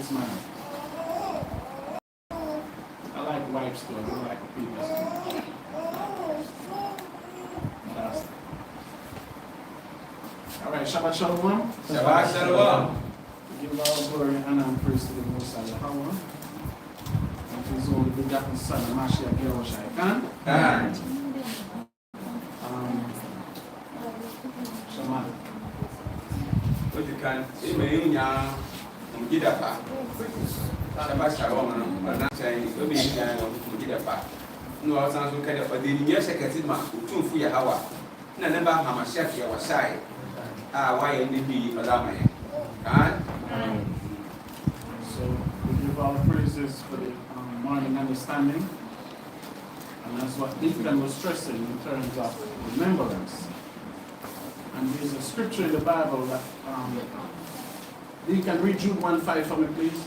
this man. I like wipes though, I don't like papers. Alright, Shabbat Shalom. Shabbat Shalom. Give all glory, honor, and praise to the Most High YAHAWAH. And to His only begotten Son, Mashiach YAHAWAH. Shema. What you can, you get a pack. Shabbat Shalom, but not saying, you'll be in get a pack. No, I sound okay, but the year second man, two for YAHAWAH. None about how much chef you was side. Why indeed be Alama? So we give all praises for the morning understanding, and that's what Deacon was stressing in terms of remembrance. And there's a scripture in the Bible that Deacon read Jude 1:5 for me, please.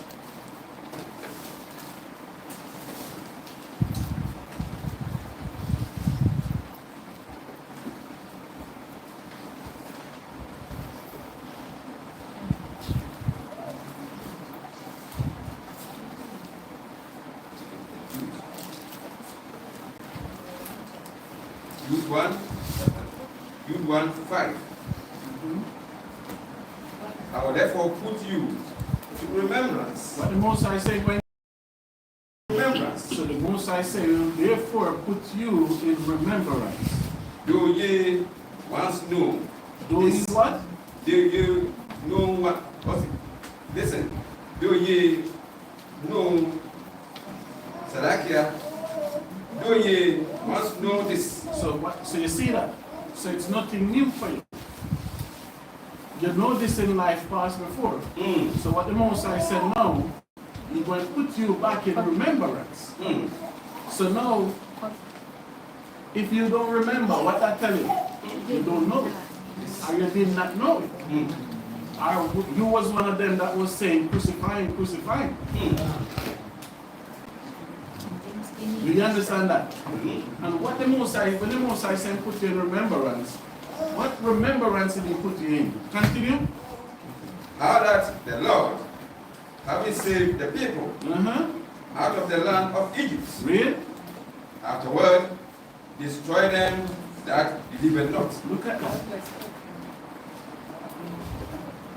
Jude 1:5. I will therefore put you to remembrance. What the Most High say when remembrance. So the Most High say, therefore put you in remembrance. Do ye once know? Do ye what? Do you know what? Listen. Do ye know Salakia? Do ye once know this? So what? So you see that? So it's nothing new for you. You know this in life past before. So what the Most High said now, He's going to put you back in remembrance. So now, if you don't remember what I tell you, you don't know it. Or you did not know it. Or you was one of them that was saying, crucify him, crucify him. Do you understand that? And what the Most High, when the Most High said put you in remembrance, what remembrance did He put you in? Continue. How that the Lord, having saved the people out of the land of Egypt, Read. afterward destroy them that delivered not. Look at that.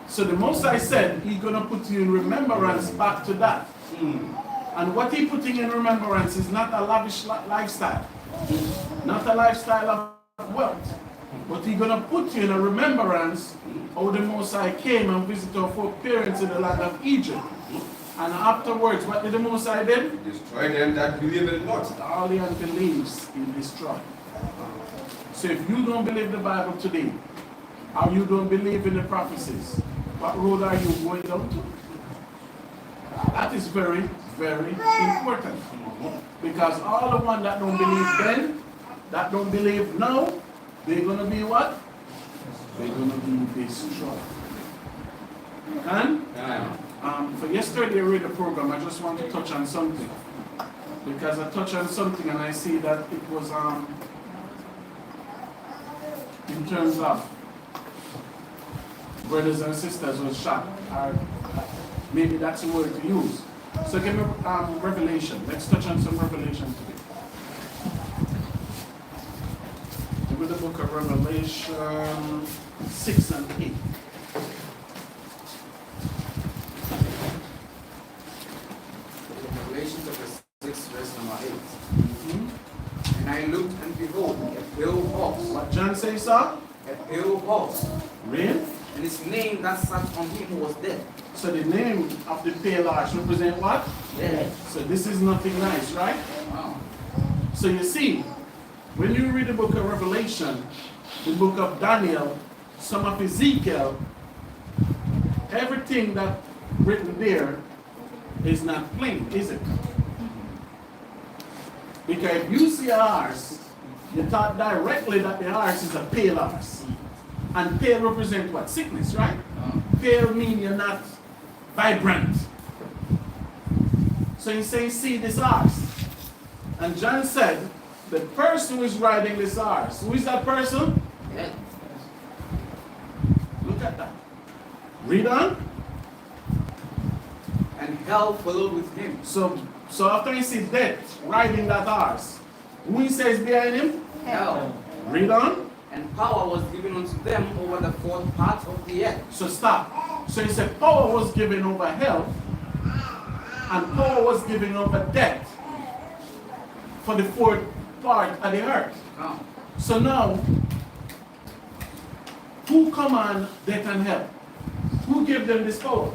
So the Most High said He's going to put you in remembrance back to that. And what He's putting in remembrance is not a lavish lifestyle, not a lifestyle of wealth, but He's going to put you in a remembrance how the Most High came and visited our foreparents in the land of Egypt. And afterwards, what did the Most High do? Destroy them that believe not. All the unbeliefs He destroyed. So if you don't believe the Bible today, or you don't believe in the prophecies, what road are you going down to? That is very, very important. Because all the ones that don't believe then, that don't believe now, they're going to be what? They're going to be destroyed. And for yesterday read the program, I just want to touch on something. Because I touched on something and I see that it was in terms of brothers and sisters was shot. Or maybe that's the word to use. So give me Revelation. Let's touch on some Revelation today. Give me the book of Revelation 6 and 8. Revelation chapter 6, verse number 8. And I looked, and behold, a pale horse. What John says, sir? A pale horse. Read. And his name that sat on him was Death. So the name of the pale horse represent what? Death. So this is nothing nice, right? Wow. So you see, when you read the book of Revelation, the book of Daniel, some of Ezekiel, everything that's written there is not plain, is it? Because if you see a horse, you thought directly that the horse is a pale horse. And pale represents what? Sickness, right? Pale means you're not vibrant. So he's saying, see this horse. And John said, the person who is riding this horse, who is that person? Yeah. Look at that. Read on. And hell followed with him. So after he sees death riding that horse, who he says behind him? Hell. Read on. And power was given unto them over the fourth part of the earth. So stop. So he said power was given over hell, and power was given over death for the fourth part of the earth. Oh. So now, who command death and hell? Who gave them this power?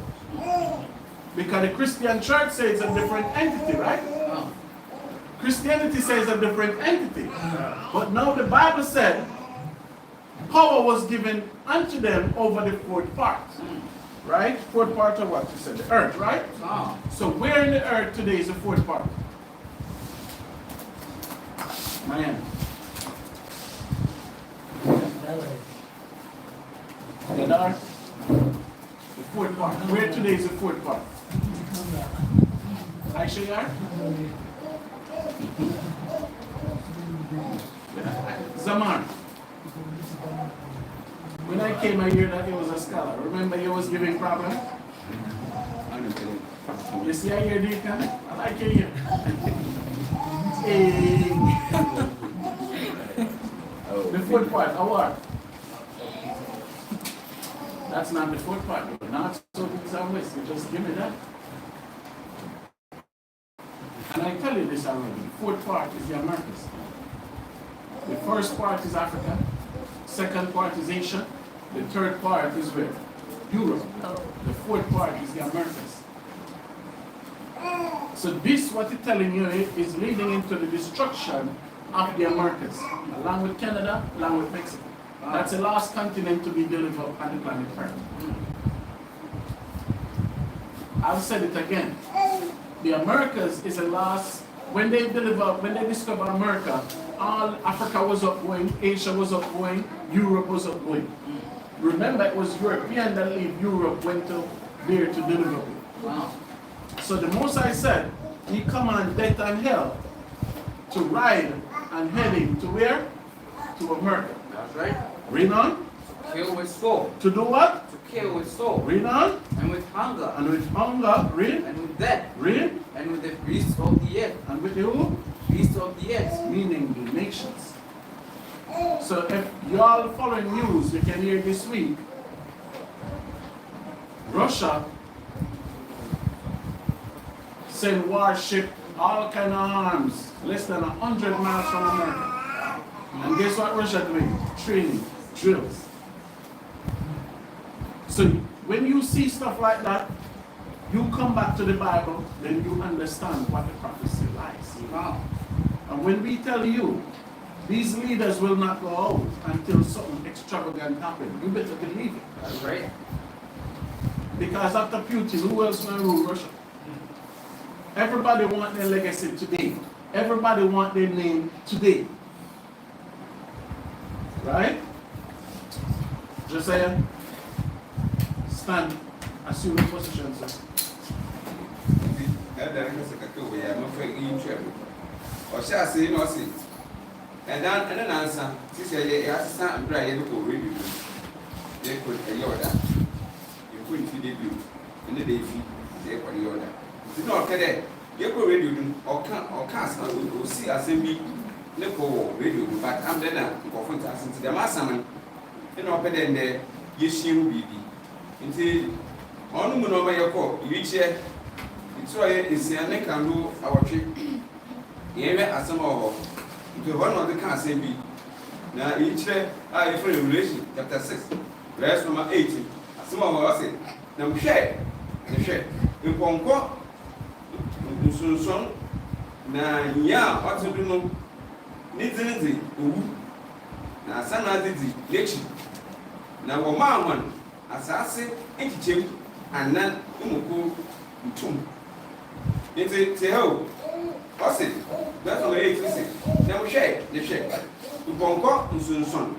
Because the Christian church says it's a different entity, right? Oh. Christianity says a different entity. But now the Bible said power was given unto them over the fourth part. Right? Fourth part of what? You said the earth, right? Oh. So where in the earth today is the fourth part? Miami. The north? The fourth part. Where today is the fourth part? Actually, Zaman. When I came, I hear that he was a scholar. Remember, he was giving problem? You see, I hear Deacon? I like it here. Hey. The fourth part, award. That's not the fourth part. Not so things are west. You just give me that. And I tell you this already. The fourth part is the Americas. The first part is Africa. Second part is Asia. The third part is where? Europe. The fourth part is the Americas. So this, what it's telling you, is leading into the destruction of the Americas, along with Canada, along with Mexico. That's the last continent to be delivered on the planet Earth. I've said it again. The Americas is the last. When they discovered America, all Africa was upgoing, Asia was upgoing, Europe was upgoing. Remember, it was European that left Europe, went to there to deliver it. Wow. So the Most High said, he command death and hell to ride and heading to where? To America. That's right. Read on. To kill with sword. To do what? To kill with sword. Read on. And with hunger. And with hunger. Read. And with death. Read. And with the beasts of the earth. And with the who? Beasts of the earth. Meaning the nations. So if you all following news, you can hear this week, Russia send warship, all kind of arms, less than 100 miles from America. And guess what Russia doing? Training, drills. So when you see stuff like that, you come back to the Bible, then you understand what the prophecy lies. Wow. And when we tell you, these leaders will not go out until something extravagant happens, you better believe it. That's right. Because after Putin, who else will rule Russia? Everybody want their legacy today. Everybody want their name today. Right? Josiah, stand. Assume your position, sir. And then answer, this is a assistant dry local review. They could a order. You couldn't feed it you. And the day feed, they could the order. It's not cadet. You could radio or cast or see assembly. Local radio, but I'm then Gofundme to the masterman. You know, better than the Yeshim BB. Until on the number your call, you reach here. It's why it's a neck and do our trip. Here are some of the one of the assembly. Now, each day I have Revelation chapter 6, verse number 18. Some of us say, now share, the share. In Ponko, son, now, yeah, what to do? Nitty, now, some other election. Now, a man, assassin, and then Umuku, tomb. It's a hell. What's it? That's what it is. Now, share, the share. To Ponko, son.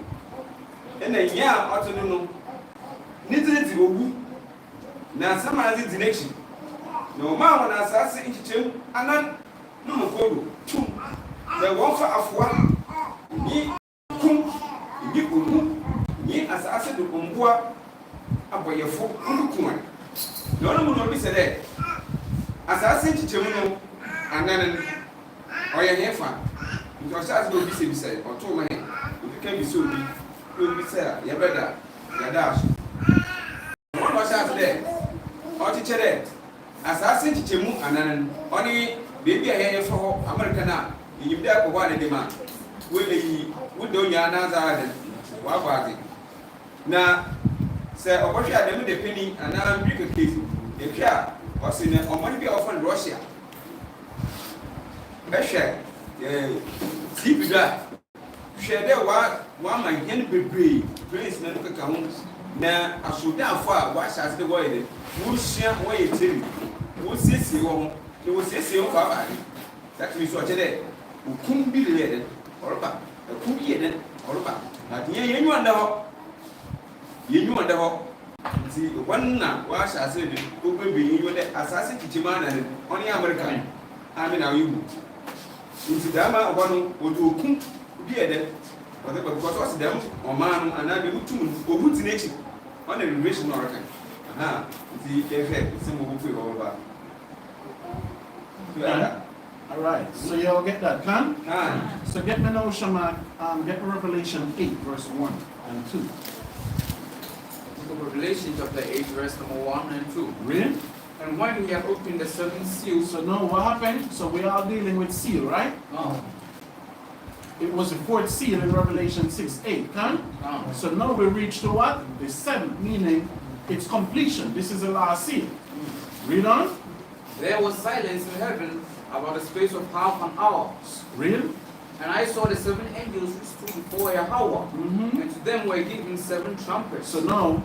And then, yeah, what to do? Nitty, now, some other election. No man, assassin, and then Umuku, tomb. The one for Afua, ye kum, ye umu, ye as I said to Umbua, about your folk, Umukuman. No one will be said, Assassin Chichemuno, and then or your hair fan. Because as will be said, or 2 men, if you can be so big, will be said, your brother, your dash. One was out there, or teacher there. Assassin Chichemu, and then only baby I hear for Americana, you there for one demand. Will he would do your another what party? Now, sir, or what you are doing the penny and now I'm big case. If you are, or seen or money be often Russia. Russia, sleep that. Share there one my hand be brave, praise not to come. Now, I should down far, watch as the way. Who share way it in? Who says you will say you are that we saw today. Who couldn't be related or about a cookie or about. But you wonder. You knew what see one now, wash as I said, who will be in the assassin Chichiman and only American. I mean, how you into Dama, one would do be a dead, whatever because them or man and I be two or good nation on the relation American. Aha, the effect, some will feel over. All right, so you'll get that, can? So get me now, Shama, get me Revelation 8, verse 1 and 2. Revelation chapter 8, verse number 1 and 2. Read. And when he had opened the 7 seals, So now what happened? So we are dealing with seal, right? It was the 4th seal in Revelation 6:8, can? So now we reach to what? The 7th, meaning it's completion. This is the last seal. Read on. there was silence in heaven about the space of half an hour. Read. And I saw the 7 angels which stood before YAHAWAH, and to them were given 7 trumpets. So now,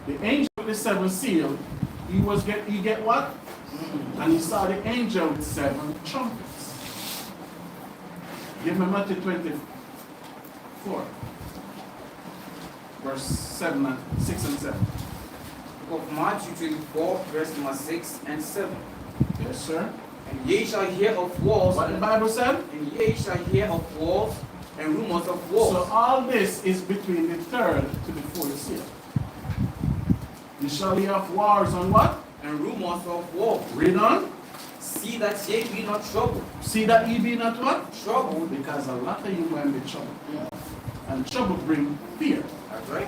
the angel with the 7 seal, he get what? And he saw the angel with 7 trumpets. Give me Matthew 24, verse 6 and 7. Book of Matthew 24, verse number 6 and 7. Yes, sir. And ye shall hear of wars, What the Bible said? and ye shall hear of wars and rumors of wars. So all this is between the 3rd to the 4th seal. You shall hear of wars on what? And rumors of war. Read on. See that ye be not troubled. See that ye be not what? Troubled. Because a lot of you will be troubled. And trouble bring fear. That's right.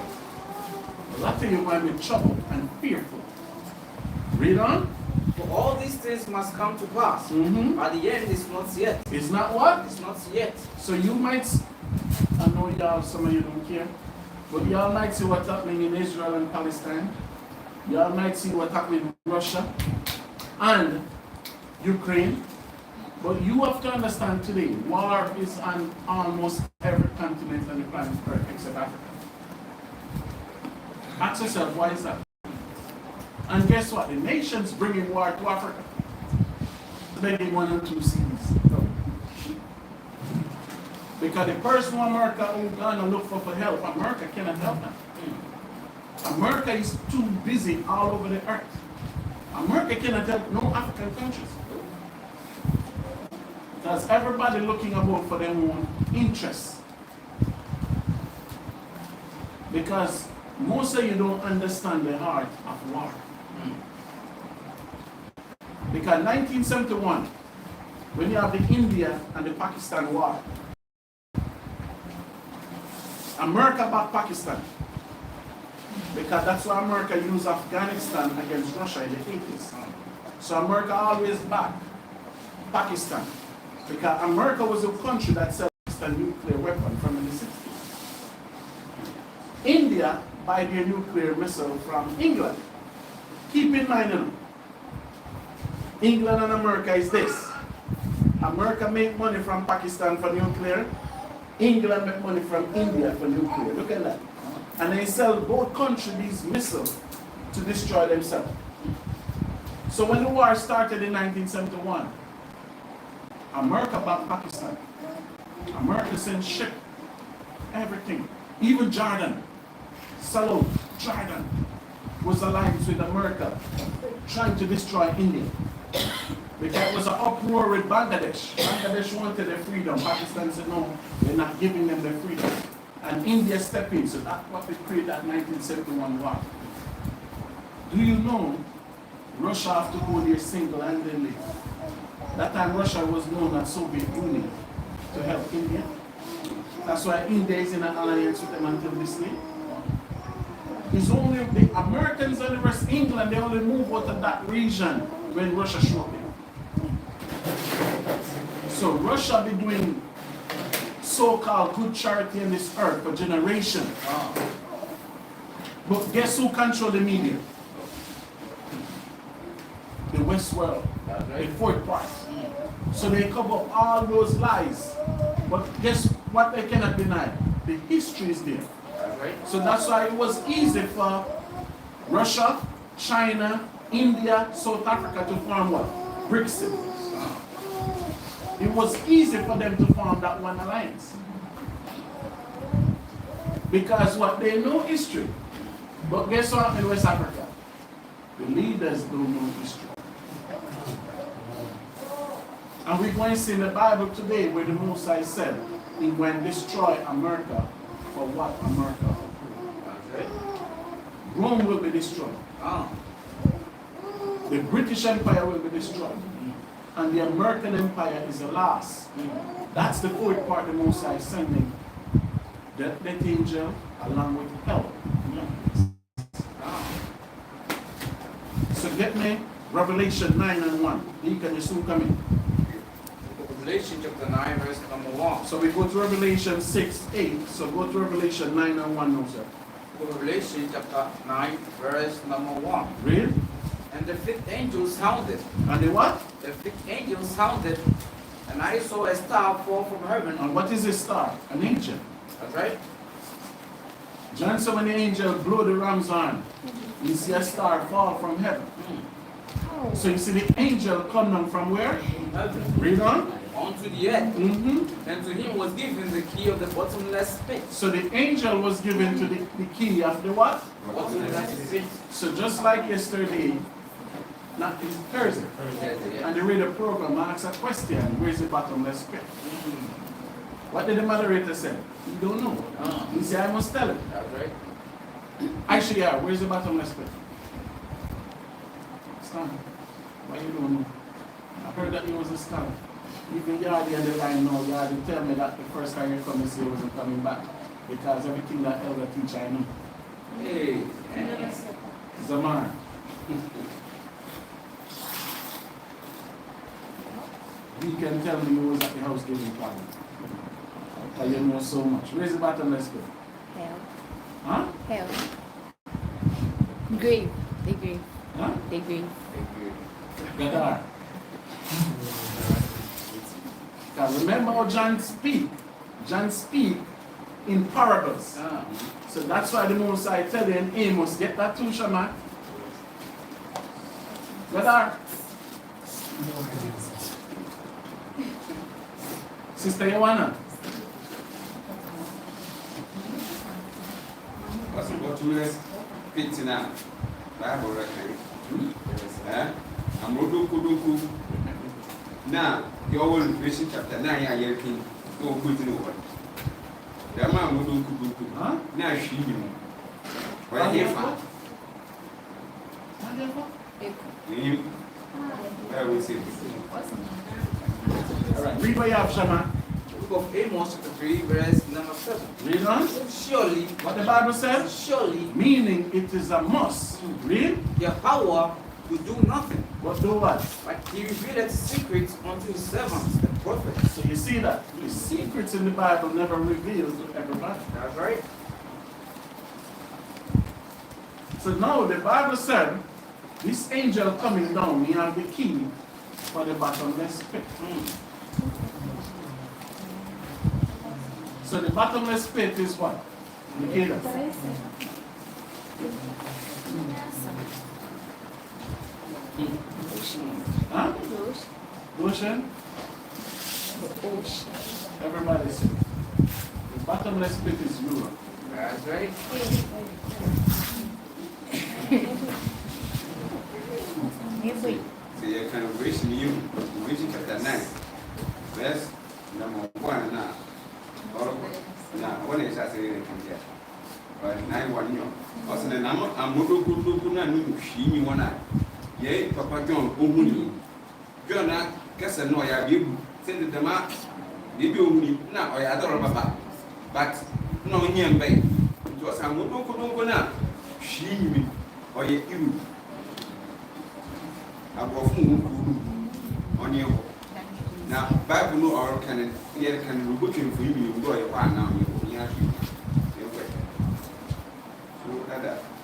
A lot of you will be troubled and fearful. Read on. For all these things must come to pass. But the end is not yet. It's not what? It's not yet. So you might, I know y'all, some of you don't care, but y'all might see what's happening in Israel and Palestine. Y'all might see what's happening in Russia and Ukraine. But you have to understand today, war is on almost every continent on the planet Earth except Africa. Ask yourself, why is that? And guess what? The nations bringing war to Africa. Begging 1 or 2 seas. Because the person America who gonna look for help, America cannot help them. America is too busy all over the earth. America cannot help no African countries. Because everybody looking about for their own interests. Because most of you don't understand the heart of war. Because 1971, when you have the India and the Pakistan war, America backed Pakistan. Because that's why America used Afghanistan against Russia in the 80s. So America always backed Pakistan. Because America was a country that sells a nuclear weapon from the 60s. India buy their nuclear missile from England. Keep in mind, you know, England and America is this. America make money from Pakistan for nuclear. England make money from India for nuclear. Look at that. And they sell both countries these missiles to destroy themselves. So when the war started in 1971, America backed Pakistan. America sent ship, everything. Even Jordan, Salome, Jordan was alliance with America, trying to destroy India. Because it was an uproar with Bangladesh. Bangladesh wanted their freedom. Pakistan said no, they're not giving them their freedom. And India stepped in, so that's what they created that 1971 war. Do you know Russia have to go there single-handedly. That time Russia was known as Soviet Union to help India. That's why India is in an alliance with them until this day. It's only the Americans and the rest of England, they only move out of that region when Russia show up. So Russia be doing so-called good charity on this earth for generations. But guess who control the media? The West world, the fourth part. So they cover up all those lies. But guess what they cannot deny? The history is there. So that's why it was easy for Russia, China, India, South Africa to form what? BRICS. It was easy for them to form that one alliance. Because what? They know history. But guess what in West Africa? The leaders don't know history. And we're going to see in the Bible today where the Most High said he went destroy America for what America? Rome will be destroyed. The British Empire will be destroyed. And the American Empire is the last. That's the fourth part the Most High is sending the death angel along with help. So get me Revelation 9 and 1. You can soon come in. Revelation chapter 9, verse number 1. So we go to Revelation 6, 8. So go to Revelation 9 and 1 now, sir. Revelation chapter 9, verse number 1. Read. And the fifth angel sounded. And the what? The fifth angel sounded, and I saw a star fall from heaven. And what is a star? An angel. That's right. John said when the angel blew the ram's horn, you see a star fall from heaven. So you see the angel come down from where? Heaven. Read on. Onto the earth. And And to him was given the key of the bottomless pit. so the angel was given to the key of the what? Bottomless pit. So just like yesterday, not this Thursday, and they read a program, I asked a question, where's the bottomless pit? What did the moderator say? You don't know. He said, I must tell it. That's right. Actually, yeah, where's the bottomless pit? Stand. Why you don't know? I heard that he was a scholar. Even Yardi and the line now, Yardi tell me that the first time you come and say he wasn't coming back. Because everything that elder teacher I know. Hey. Zamar. He can tell me who was at the house giving party. Because you know so much. Where's the bottomless pit? Hell. Huh? Hell. Grave. The grave. Huh? The grave. Gadar. Now remember how John speak. John speak in parables. So that's why the Most High tell you in Amos, get that too, Shaman. Gadar. Sister Joanna. What's the bottomless pit now? Bible record. I'm Rodoku. Now, your own Revelation chapter 9, I hear King. Go put in over. The man Rodoku. Now she knew. What I hear from him. I will say. Alright, read what you have, Shaman. The book of Amos chapter 3, verse number 7. Read on. Surely, What the Bible says? surely, Meaning it is a must. Read. YAHAWAH will do nothing, But do what? but he revealed secrets unto his servants, the prophets. So you see that the secrets in the Bible never revealed to everybody. That's right. So now the Bible said, this angel coming down, he have the key for the bottomless pit. So the bottomless pit is what? Indicator. Huh? Ocean? Everybody say. The bottomless pit is Europe. That's right. So you can reach you, Revelation chapter 9, verse number 1 now. Now, what is that saying? But 9 1 year. Also, the number I'm Rodoku, no, she knew one eye. Yea, Papa John, Umuni. John, Casanova, you send the mark. Maybe only now or other Papa. But no, young babe. It was a motor now. She or you. I will on you. Now, Bible no or can book him for you. You go your one now.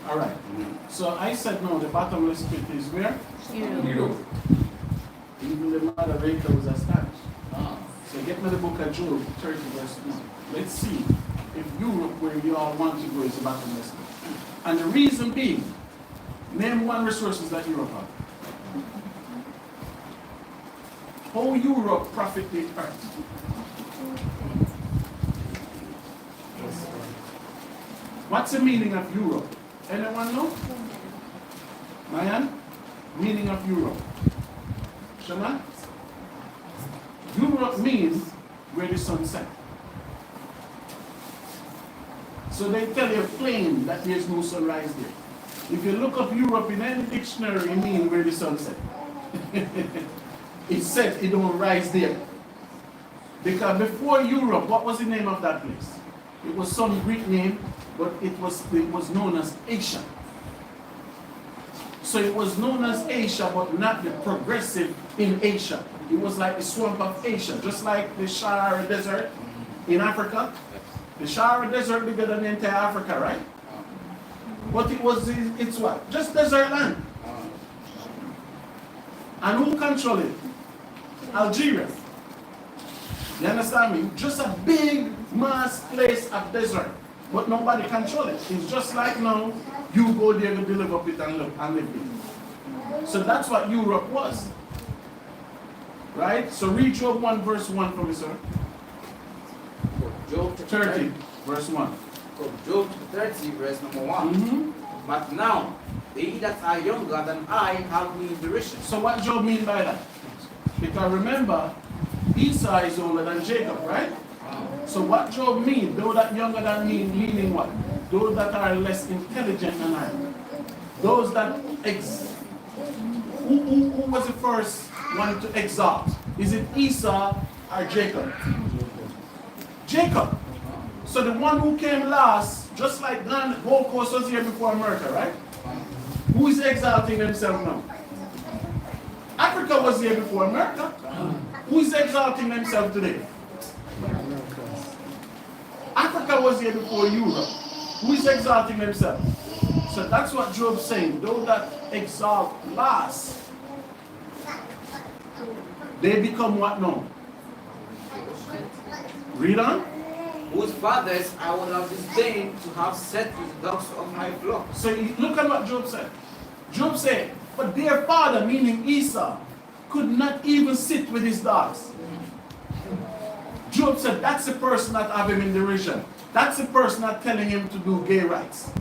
All right. So I said no, the bottomless pit is where? You. Even the moderator was established. So get me the book of Job 30 verse 1. Let's see if Europe, where you all want to go, is the bottomless pit. And the reason being, name one resources that Europe have. How Europe profit the earth? What's the meaning of Europe? Anyone know? Mayan? Meaning of Europe. Shema? Europe means where the sun sets. So they tell you plain that there's no sunrise there. If you look up Europe in any dictionary, it means where the sun sets. It said it don't rise there. Because before Europe, what was the name of that place? It was some Greek name, but it was known as Asia. So it was known as Asia, but not the progressive in Asia. It was like the swamp of Asia, just like the Sahara Desert in Africa. The Sahara Desert bigger than the entire Africa, right? But it's what? Just desert land. And who control it? Algeria. You understand me? Just a big mass place of desert. But nobody control it. It's just like now, you go there to develop it and live it. So that's what Europe was. Right? So read Job 1 verse 1 for me, sir. Job 30 verse 1. Job 30 verse number 1. But now, they that are younger than I have me in derision. So what Job mean by that? Because remember, Esau is older than Jacob, right? So what Job mean, those that younger than me, meaning what? Those that are less intelligent than I. Those that who was the first one to exalt? Is it Esau or Jacob? Jacob. So the one who came last, just like Gold Coast was here before America, right? Who is exalting himself now? Africa was here before America. Who is exalting themselves today? Africa was here before Europe. Who is exalting themselves? So that's what Job's saying. Those that exalt last, they become what now? Read on. Whose fathers I would have disdained to have set with dogs of my flock. So look at what Job said. Job said, but their father, meaning Esau, could not even sit with his dogs. Job said, that's the person that have him in derision. That's the person that telling him to do gay rights.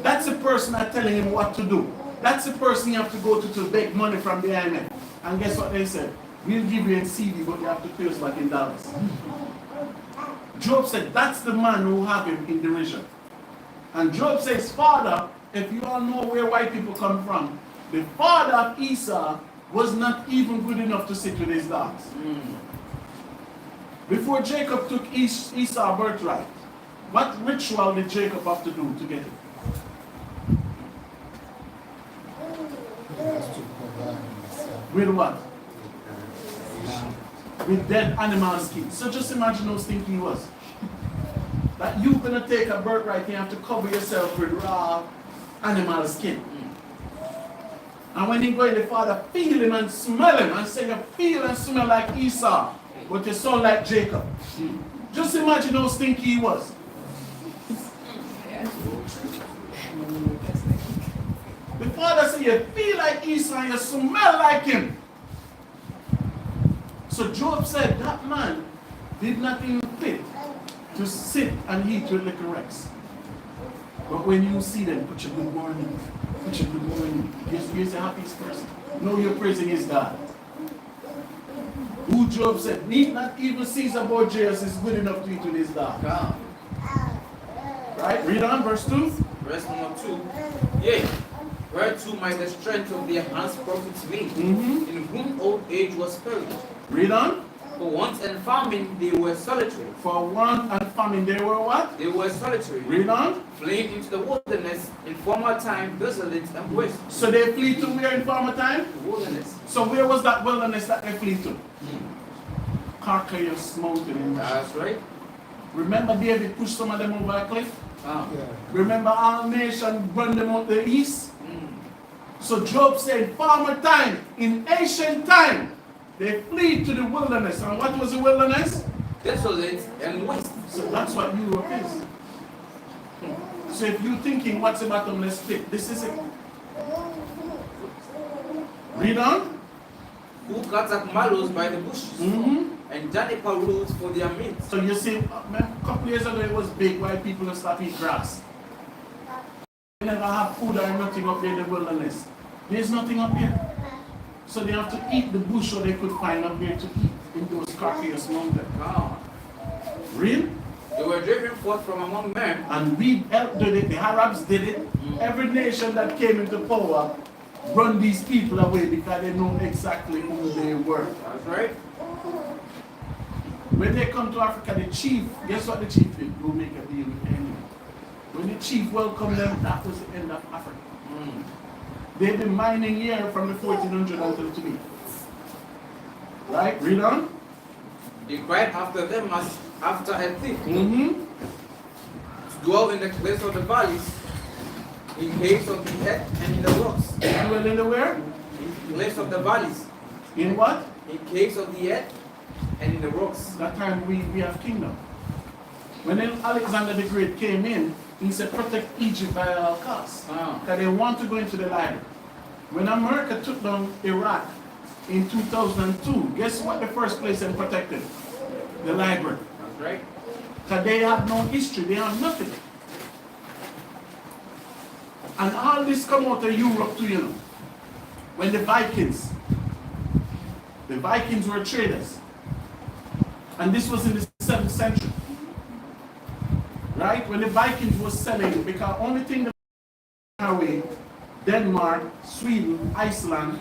That's the person that telling him what to do. That's the person you have to go to beg money from the IMF. And guess what they said? We'll give you in CD, but you have to pay us back in dollars. Job said, that's the man who have him in derision. And Job says, Father, if you all know where white people come from, the father of Esau was not even good enough to sit with his dogs. Before Jacob took Esau birthright, what ritual did Jacob have to do to get it? With what? With dead animal skin. So just imagine how stinky he was. That you're going to take a birthright and you have to cover yourself with raw animal skin. And when he go in, the father feel him and smell him and say you feel and smell like Esau, but you sound like Jacob. Just imagine how stinky he was. The father said you feel like Esau and you smell like him. So Job said that man did not even fit to sit and eat with little Rex. But when you see them, put your good morning. Put your good morning. Here's the happiest person. No, you're praising his God. Who Job said, need not even Caesar Borgias is good enough to eat with his dog. Right? Read on, verse 2. Verse number 2. Yea, Whereto might the strength of their hands profit me, in whom old age was perished. Read on. For want and famine they were solitary. For want and famine they were what? They were solitary. Read on. Fleeing into the wilderness in former time, desolate and waste. So they flee to where in former time? The wilderness. So where was that wilderness that they flee to? Carcass Mountain in Russia. That's right. Remember David pushed some of them over a cliff? Ah. Remember all nations run them out the east? So Job said, former time, in ancient time, they flee to the wilderness. And what was the wilderness? Desolate and waste. So that's what Europe is. So if you're thinking, what's the bottomless pit? This is it. Read on. Who cut up mallows by the bushes, and juniper roots for their meat. So you see, a couple years ago it was big, while people don't stop eating grass. They never have food or nothing up there in the wilderness. There's nothing up here. So they have to eat the bush or they could find up there to eat in those Carcass mountains. Ah. Real? They were driven forth from among men. And we helped did it, the Arabs did it. Every nation that came into power run these people away because they know exactly who they were. That's right. When they come to Africa, the chief, guess what the chief did? Go make a deal with the enemy. When the chief welcomed them, that was the end of Africa. They've been mining here from the 1400s until today. Right? Read on. They cried after them as after a thief. Mm-hmm. To dwell in the place of the valleys, in caves of the earth and in the rocks. Dwell in the where? In place of the valleys, In what? in caves of the earth and in the rocks. That time we have kingdom. When Alexander the Great came in, he said protect Egypt by all costs. Because they want to go into the library. When America took down Iraq in 2002, guess what the first place they protected? The library. That's right. Because they have no history, they have nothing. And all this come out of Europe too, you know. When the Vikings were traders. And this was in the 7th century. Right? When the Vikings were selling, because only thing that away, Denmark, Sweden, Iceland,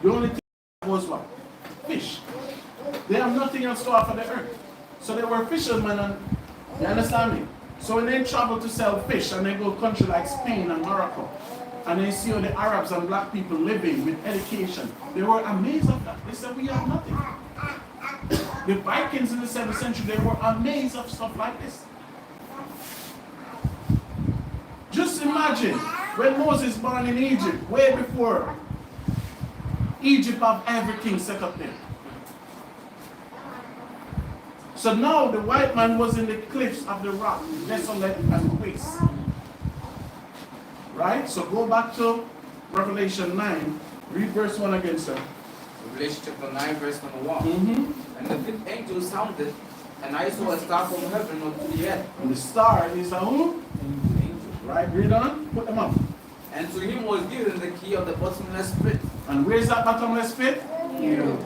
the only thing was what? Fish. They have nothing else to offer the earth. So they were fishermen, and you understand me? So when they travel to sell fish and they go to countries like Spain and Morocco, and they see all the Arabs and black people living with education, they were amazed of that. They said, we have nothing. The Vikings in the 7th century, they were amazed of stuff like this. Just imagine when Moses born in Egypt, way before Egypt have everything set up there. So now the white man was in the cliffs of the rock, desolate and waste. Right? So go back to Revelation 9, read verse 1 again, sir. Revelation chapter 9, verse number 1. And the fifth angel sounded, and I saw a star from heaven unto the earth. And the star is a who? Right, read on, put them up. And to him was given the key of the bottomless pit. And where's that bottomless pit? Europe.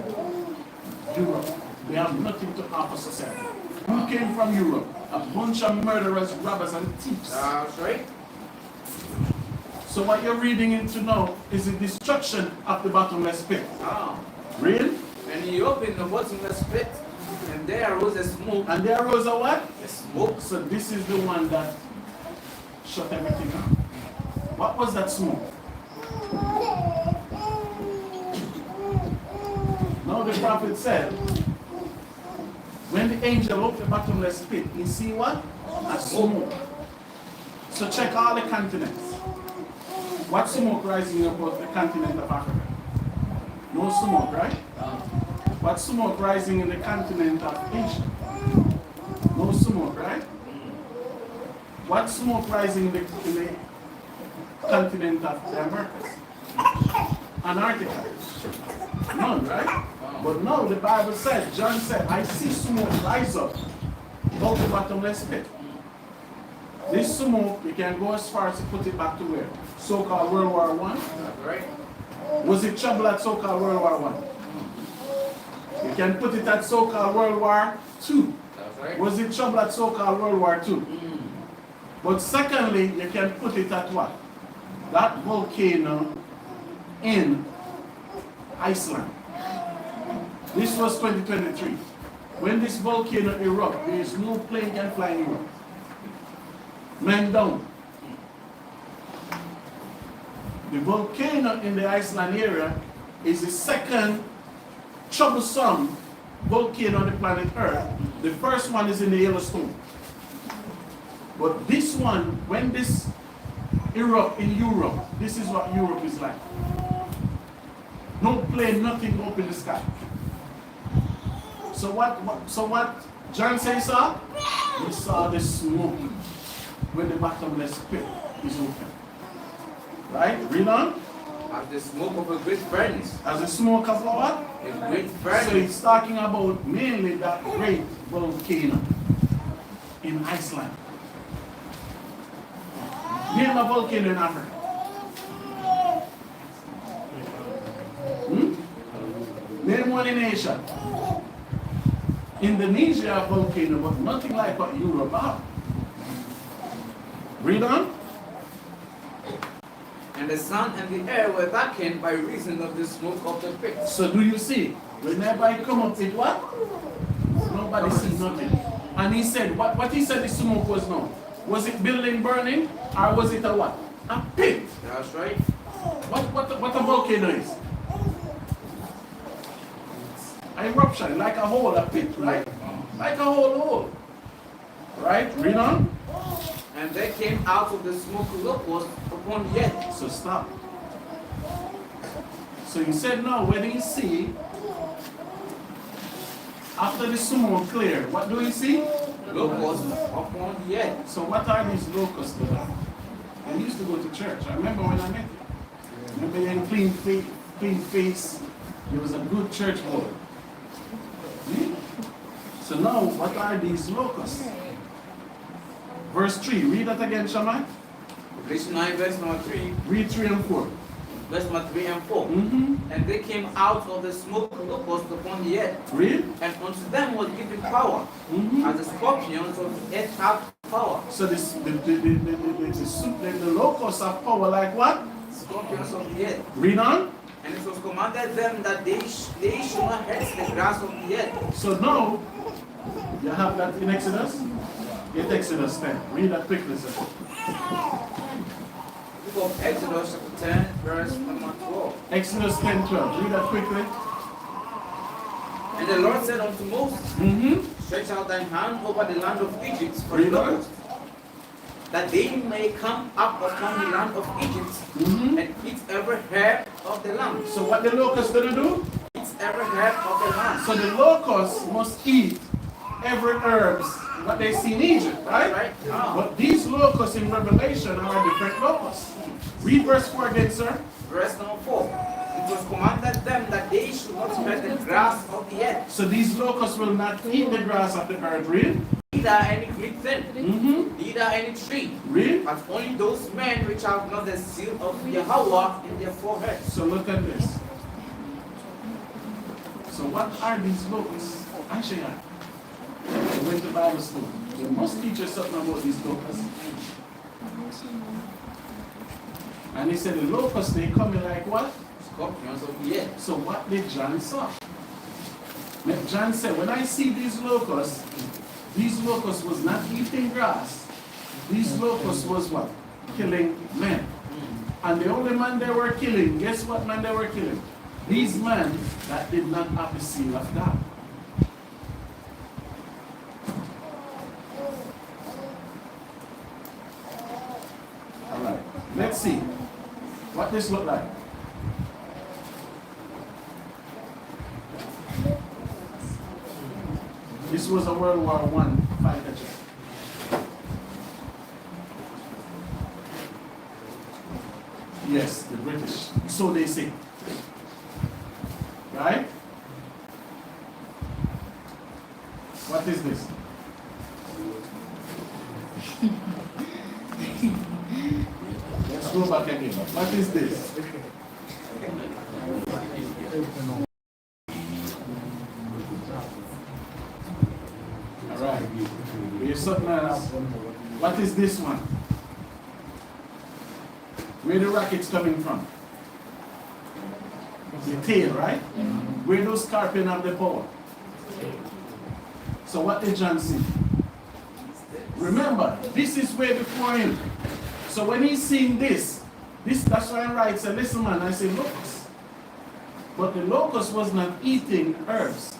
Europe. They have nothing to offer society. Who came from Europe? A bunch of murderers, robbers, and thieves. That's right. So what you're reading into now is the destruction of the bottomless pit. Ah. Read. And he opened the bottomless pit, and there arose a smoke. And there arose a what? A smoke. So this is the one that shut everything up. What was that smoke? Now the prophet said, when the angel opened the bottomless pit, you see what? A smoke. So check all the continents. What smoke rising above the continent of Africa? No smoke, right? What smoke rising in the continent of Asia? No smoke, right? What smoke rising in the continent of the Americas? Antarctica. None, right? But no, the Bible said, John said, I see smoke rise up above the bottomless pit. This smoke, you can go as far as to put it back to where? So-called World War I? That's right. Was it trouble at so-called World War I? You can put it at so-called World War II. That's right. Was it trouble at so-called World War II? But secondly, you can put it at what? that volcano in Iceland. This was 2023. When this volcano erupts, there is no plane can fly in Europe. Man down. The volcano in the Iceland area is the second troublesome volcano on the planet Earth. The first one is in the Yellowstone. But this one, when this erupts in Europe, this is what Europe is like. No plane, nothing up in the sky. So what John says saw? He saw the smoke when the bottomless pit is open. Right? Read on. As the smoke of a great furnace. As the smoke of what? A great furnace. So it's talking about mainly that great volcano in Iceland. Name a volcano in Africa. Name one in Asia. Indonesia volcano, but nothing like what Europe have. Read on. And the sun and the air were darkened by reason of the smoke of the pit. So do you see? Whenever I come up with what? Nobody sees nothing. And he said, what he said the smoke was now? Was it building burning? Or was it a what? A pit. That's right. What a volcano is? An eruption, like a hole, a pit, right? Like a hole. Right? Read on. And there came out of the smoke locust upon the earth. So stop. So he said now, when he see, after the smoke clear, what do we see? Locusts upon the earth. So what are these locusts to that? They used to go to church. I remember when I met you. Remember you had clean face. He was a good church boy. Hmm? So now, what are these locusts? Verse 3, read that again, Shammai. Revelation 9, verse number 3. Read 3 and 4. Verse number 3 and 4. Mm-hmm. And they came out of the smoke locust upon the earth. Read. And unto them was given power, as the scorpions of the earth have power. So the locusts have power like what? Scorpions of the earth. Read on. And it was commanded them that they should not hurt the grass of the earth. So now, you have that in Exodus? Get Exodus 10. Read that quickly, sir. Book of Exodus chapter 10, verse number 12. Exodus 10, 12. Read that quickly. And the Lord said unto Moses, Stretch out thine hand over the land of Egypt for the locusts, that they may come up upon the land of Egypt and eat every herb of the land. So what the locusts gonna do? Eat every herb of the land. So the locusts must eat every herbs what they see in Egypt, right? Right. Oh. But these locusts in Revelation are different locusts. Read verse 4 again, sir. Verse number 4. It was commanded them that they should not hurt the grass of the earth. So these locusts will not eat the grass of the earth, read. Neither any green thing, neither any tree, Read. but only those men which have not the seal of YAHAWAH in their foreheads. So look at this. So what are these locusts? Actually, I went to Bible school. They must teach us something about these locusts. And he said the locusts, they come in like what? Scorpions of the earth. So what did John saw? John said, when I see these locusts was not eating grass. These locusts was what? Killing men. And the only man they were killing, guess what man they were killing? These men that did not have the seal of God. Alright, let's see what this look like. This was a World War I fighter jet. Yes, the British. So they say. Right? What is this? Let's go back again. What is this? Alright. Here's something else. What is this one? Where the rockets coming from? The tail, right? Where those scorpions have the power? So what did John see? Remember, this is way before him. So when he's seeing this, that's why I write, say, listen man, I say locusts. But the locust was not eating herbs.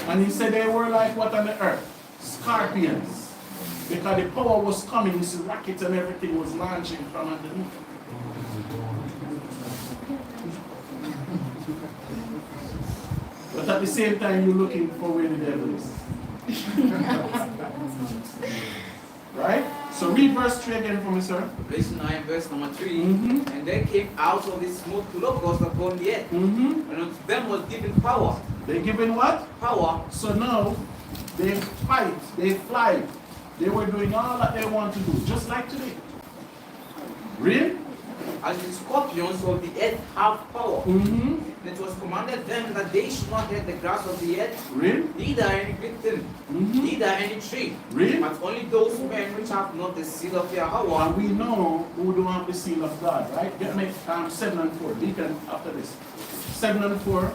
And he said they were like what on the earth? Scorpions. Because the power was coming, this rocket and everything was launching from underneath. But at the same time, you're looking for where the devil is. Right? So read verse 3 again for me, sir. Revelation 9, verse number 3. And they came out of the smoke locusts upon the earth. And unto them was given power. They given what? Power. So now, they fight, they fly. They were doing all that they want to do, just like today. Read? As the scorpions of the earth have power. And it was commanded them that they should not hurt the grass of the earth, Read? neither any green thing, neither any tree, Read? but only those men which have not the seal of YAHAWAH. And we know who don't have the seal of God, right? Get me 7 and 4. Deacon after this. 7 and 4.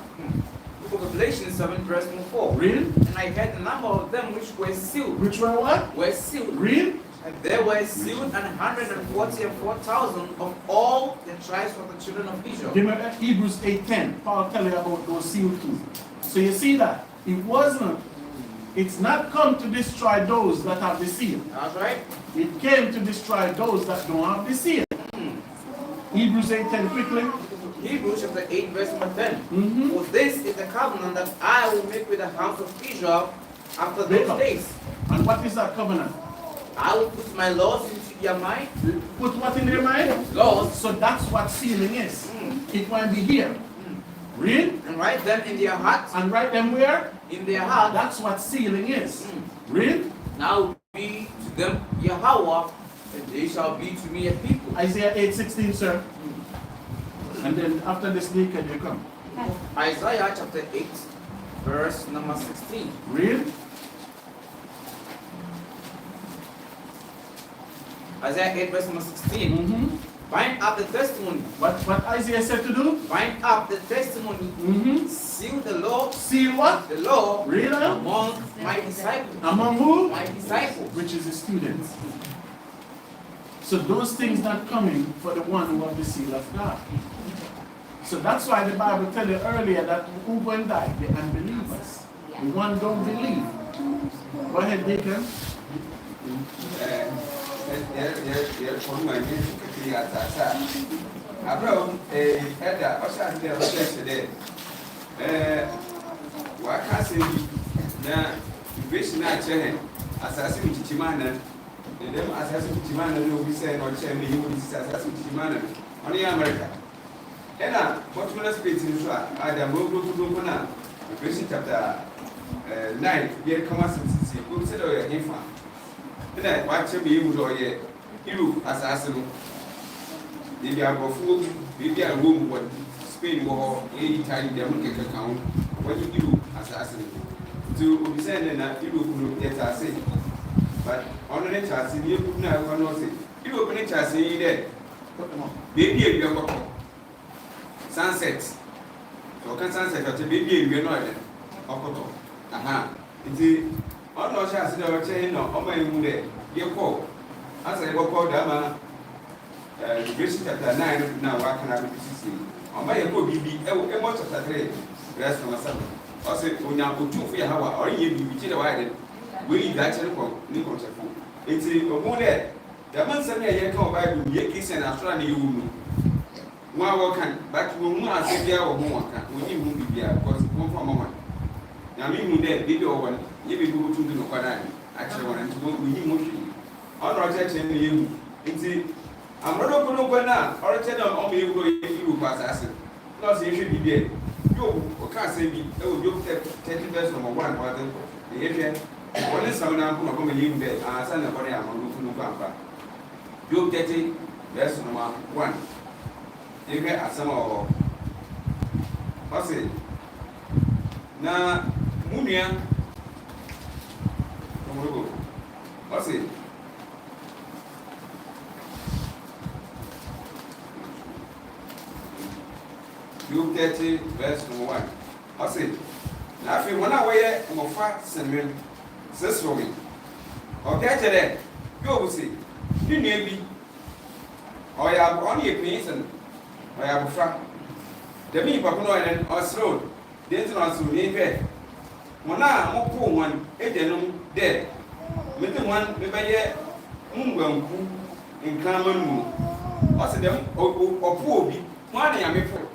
Book of Revelation 7, verse 4. Read? And I heard the number of them which were sealed. Which were what? Were sealed. Read? And there were sealed 144,000 of all the tribes of the children of Israel. Give me Hebrews 8:10. Paul tell you about those sealed too. So you see that it's not come to destroy those that have the seal. That's right. It came to destroy those that don't have the seal. Hebrews 8:10 quickly. Hebrews chapter 8, verse number 10. For this is the covenant that I will make with the house of Israel after those days. And what is that covenant? I will put my laws into their mind. Put what in their mind? Laws. So that's what sealing is. It won't be here. Read? And write them in their hearts. And write them where? In their hearts. That's what sealing is. Read? Now be to them YAHAWAH, and they shall be to me a people. Isaiah 8:16, sir. And then after this deacon you come. Isaiah chapter 8, verse number 16. Read? Isaiah 8, verse number 16. Bind up the testimony. What Isaiah said to do? Bind up the testimony. Seal the law. Seal what? The law. Read out. Among my disciples. Among who? My disciples. Which is the students. So those things not coming for the one who have the seal of God. So that's why the Bible tell you earlier that who going to die? The unbelievers. The one don't believe. Go ahead, Deacon. Then watch me use or ye, you assassin. Maybe I go food, maybe I room what Spain war, any time they will get account. What you do, assassin? To be sending that you will get a say. But on the chance, you could not say. You open a chance in there. Baby, you are sunset. So can sunset at a baby, you are not there. Aha. It's on no chance in our chain or my mood. You call. As I go call Dama, Revelation chapter 9, now I can have it. On my go be a much of that day. Rest from myself. Also, when you put 2 for YAHAWAH, or you be divided, we actually call Nicholas. It's a woman there. The man sent me a call by the kiss and Australia. You one can, but we won't say there or more. We won't be there because one for a moment. Now, me, baby, or one, you will go to the Nokana. Actually, want to go with him. On Roger, you. I'm not going to go now, or tell on me you pass acid. Not if you be there. You can't say me, oh, you take 10 verse number 1, or the Adrian. Only someone I'm going to leave there, and send a body I'm going to look up. You get it, verse number 1. You get some of what's it? Now, Munia. What's it? Luke 30 verse 1. I say, now if you want to wear a fat semen, says for me. Okay, today, you will see. You may be, or you have only a person, or you have a fat. The me Papua and us road, didn't answer me bed. Mona, more poor one, a denim dead. Make the one, maybe yet, Mungum in common moon. I said them, or poor be, money I may put.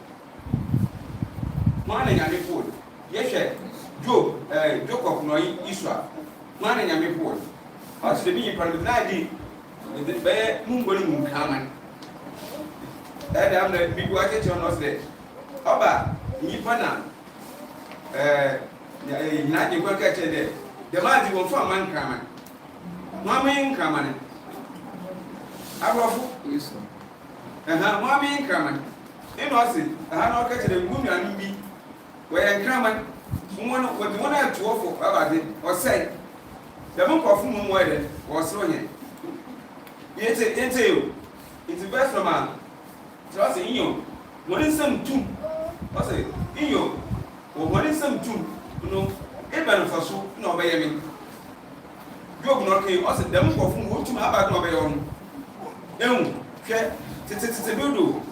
Money I may put. Yes, Joe, Joke of Noy Isra. Money I may put. I said, me, Paradi, with the bear Mungo common. That I'm the big watch on us there. Oba, Nipana, not you can catch it. The man will form man common. Mammy common. I will, yes, Mammy common. You know, see, I have not catch the woman and me. Where I common, one I have to offer about it, or say, the monk of whom wedded was so yet. Yet, it's the best of man. Trust in you. What is some two? I say, in you, or what is some two? No, even for so, no, by me. You have not came, I said, them for whom would you have no by on. No, it's a good.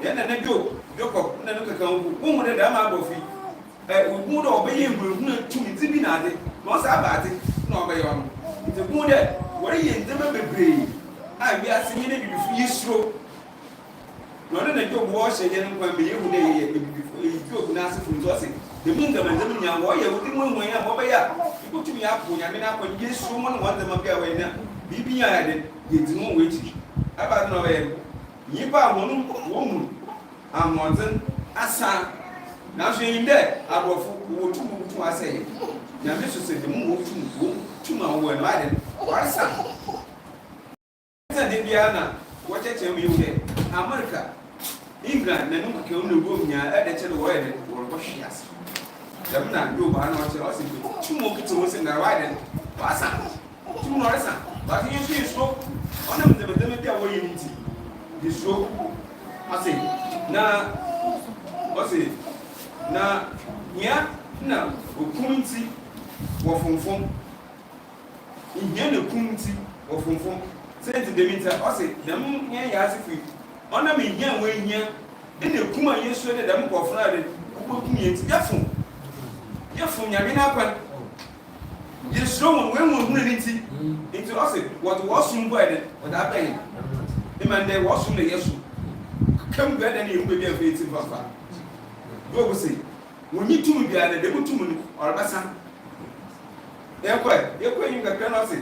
Then I go, Joko, and look at whom would have a fee. We would obey him, to me, to be not it. Most about it, no by on. It's a good day. What are you in the memory? I be asking you if you stroke. None of the job wash again when we go Nasa from Joseph. The moon and the young warrior would think one way up over here. You put me up when I mean up when yes, someone want them up away now. Be added, it's no waiting. About no way. Yipa woman, I'm wanting Asa. Now she in there, I will to I say. Now, Mr. said the moon to my word, Madden. What's up? Indiana, what I tell you there. America, England, the number kill the room near edited word or Russians. The man do by not two more kittens in the riding. What's up? Two more, but you see, stroke. One of them, the media way in it. The stroke. I say, now, what's it? Now, yeah, now, community or from in here, the community or from sent the meter, I say, the moon, yeah, if we honor me here, way here, then the Kuma, you swear that I'm for Friday, who put me into Yafun. Yafun, Yamina, you show when we need into us, what was soon wedded, but I pay. The man there was soon a yes. Come better than you will be a face in Papa. Go say, when you two be added, they put 2 minutes or a son. They're quite, you cannot say.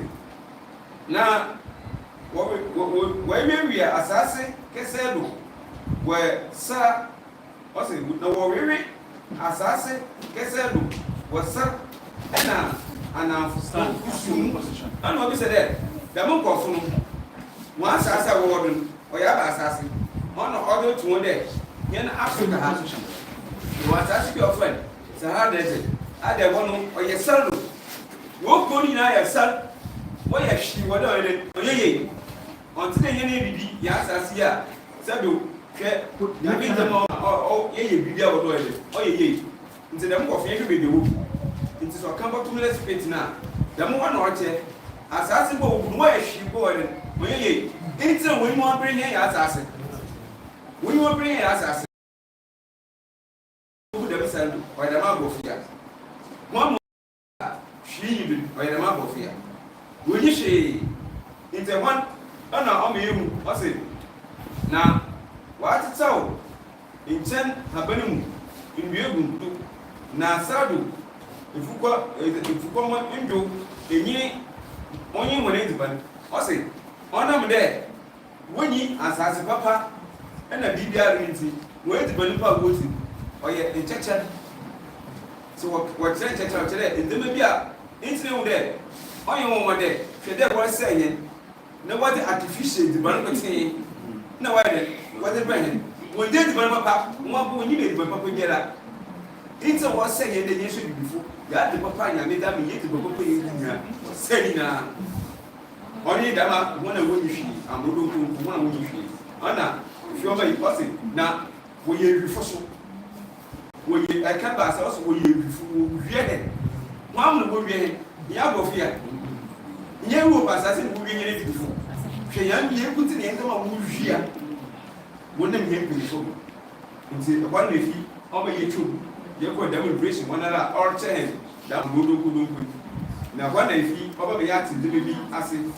Now, where we are assassin, Casado, where Sir, what's it? No, where we assassin, Casado, where Sir, and I'm soon position. I know, we said that the monk of one assassin warden, or your assassin, on order to 1 day, in Africa position. You want to ask your friend, it's a hard day. I don't want or your son. You won't go in your son. Why is she whatever? Until the end, yes, I see ya. Sadu, put the victim or ye be there or ye. Into the more of you be the wood. It is a comfort to let's fit now. The more or two, assassin, where she boarded. Ye, it's a we won't bring a assassin. We will bring a assassin. Who themselves or the map of fear. One more she or the map of fear. Will you say into one? Oh no, I'm you. What's it? Now, what it's all in 10 happening in Biogum. Now, Sadu, if you come into a year, only when it's been. What's it? On them there. When you as a papa and a DDR into where the Benupa was in, or yet in church. So, what's that church today? In the media, incident there. On your one day, there was saying. Nobody artificial the banana saying, no, what the brand. When they the banana pap, one you made the papa get up. It's a was saying the nation before. You had the papa and made that me yet the papa saying, only that one of what you see, I'm not going to one of what you see. Anna, if you're very possible, now, we are refusal. we I can't pass also we hear one will be Yabofia. You will pass us and will be beautiful. She young year put in the end of Mugia. Wouldn't him beautiful. Until one if he over you too. You could demonstration one other or 10 that would. Now, one if he over the yacht in the baby acid.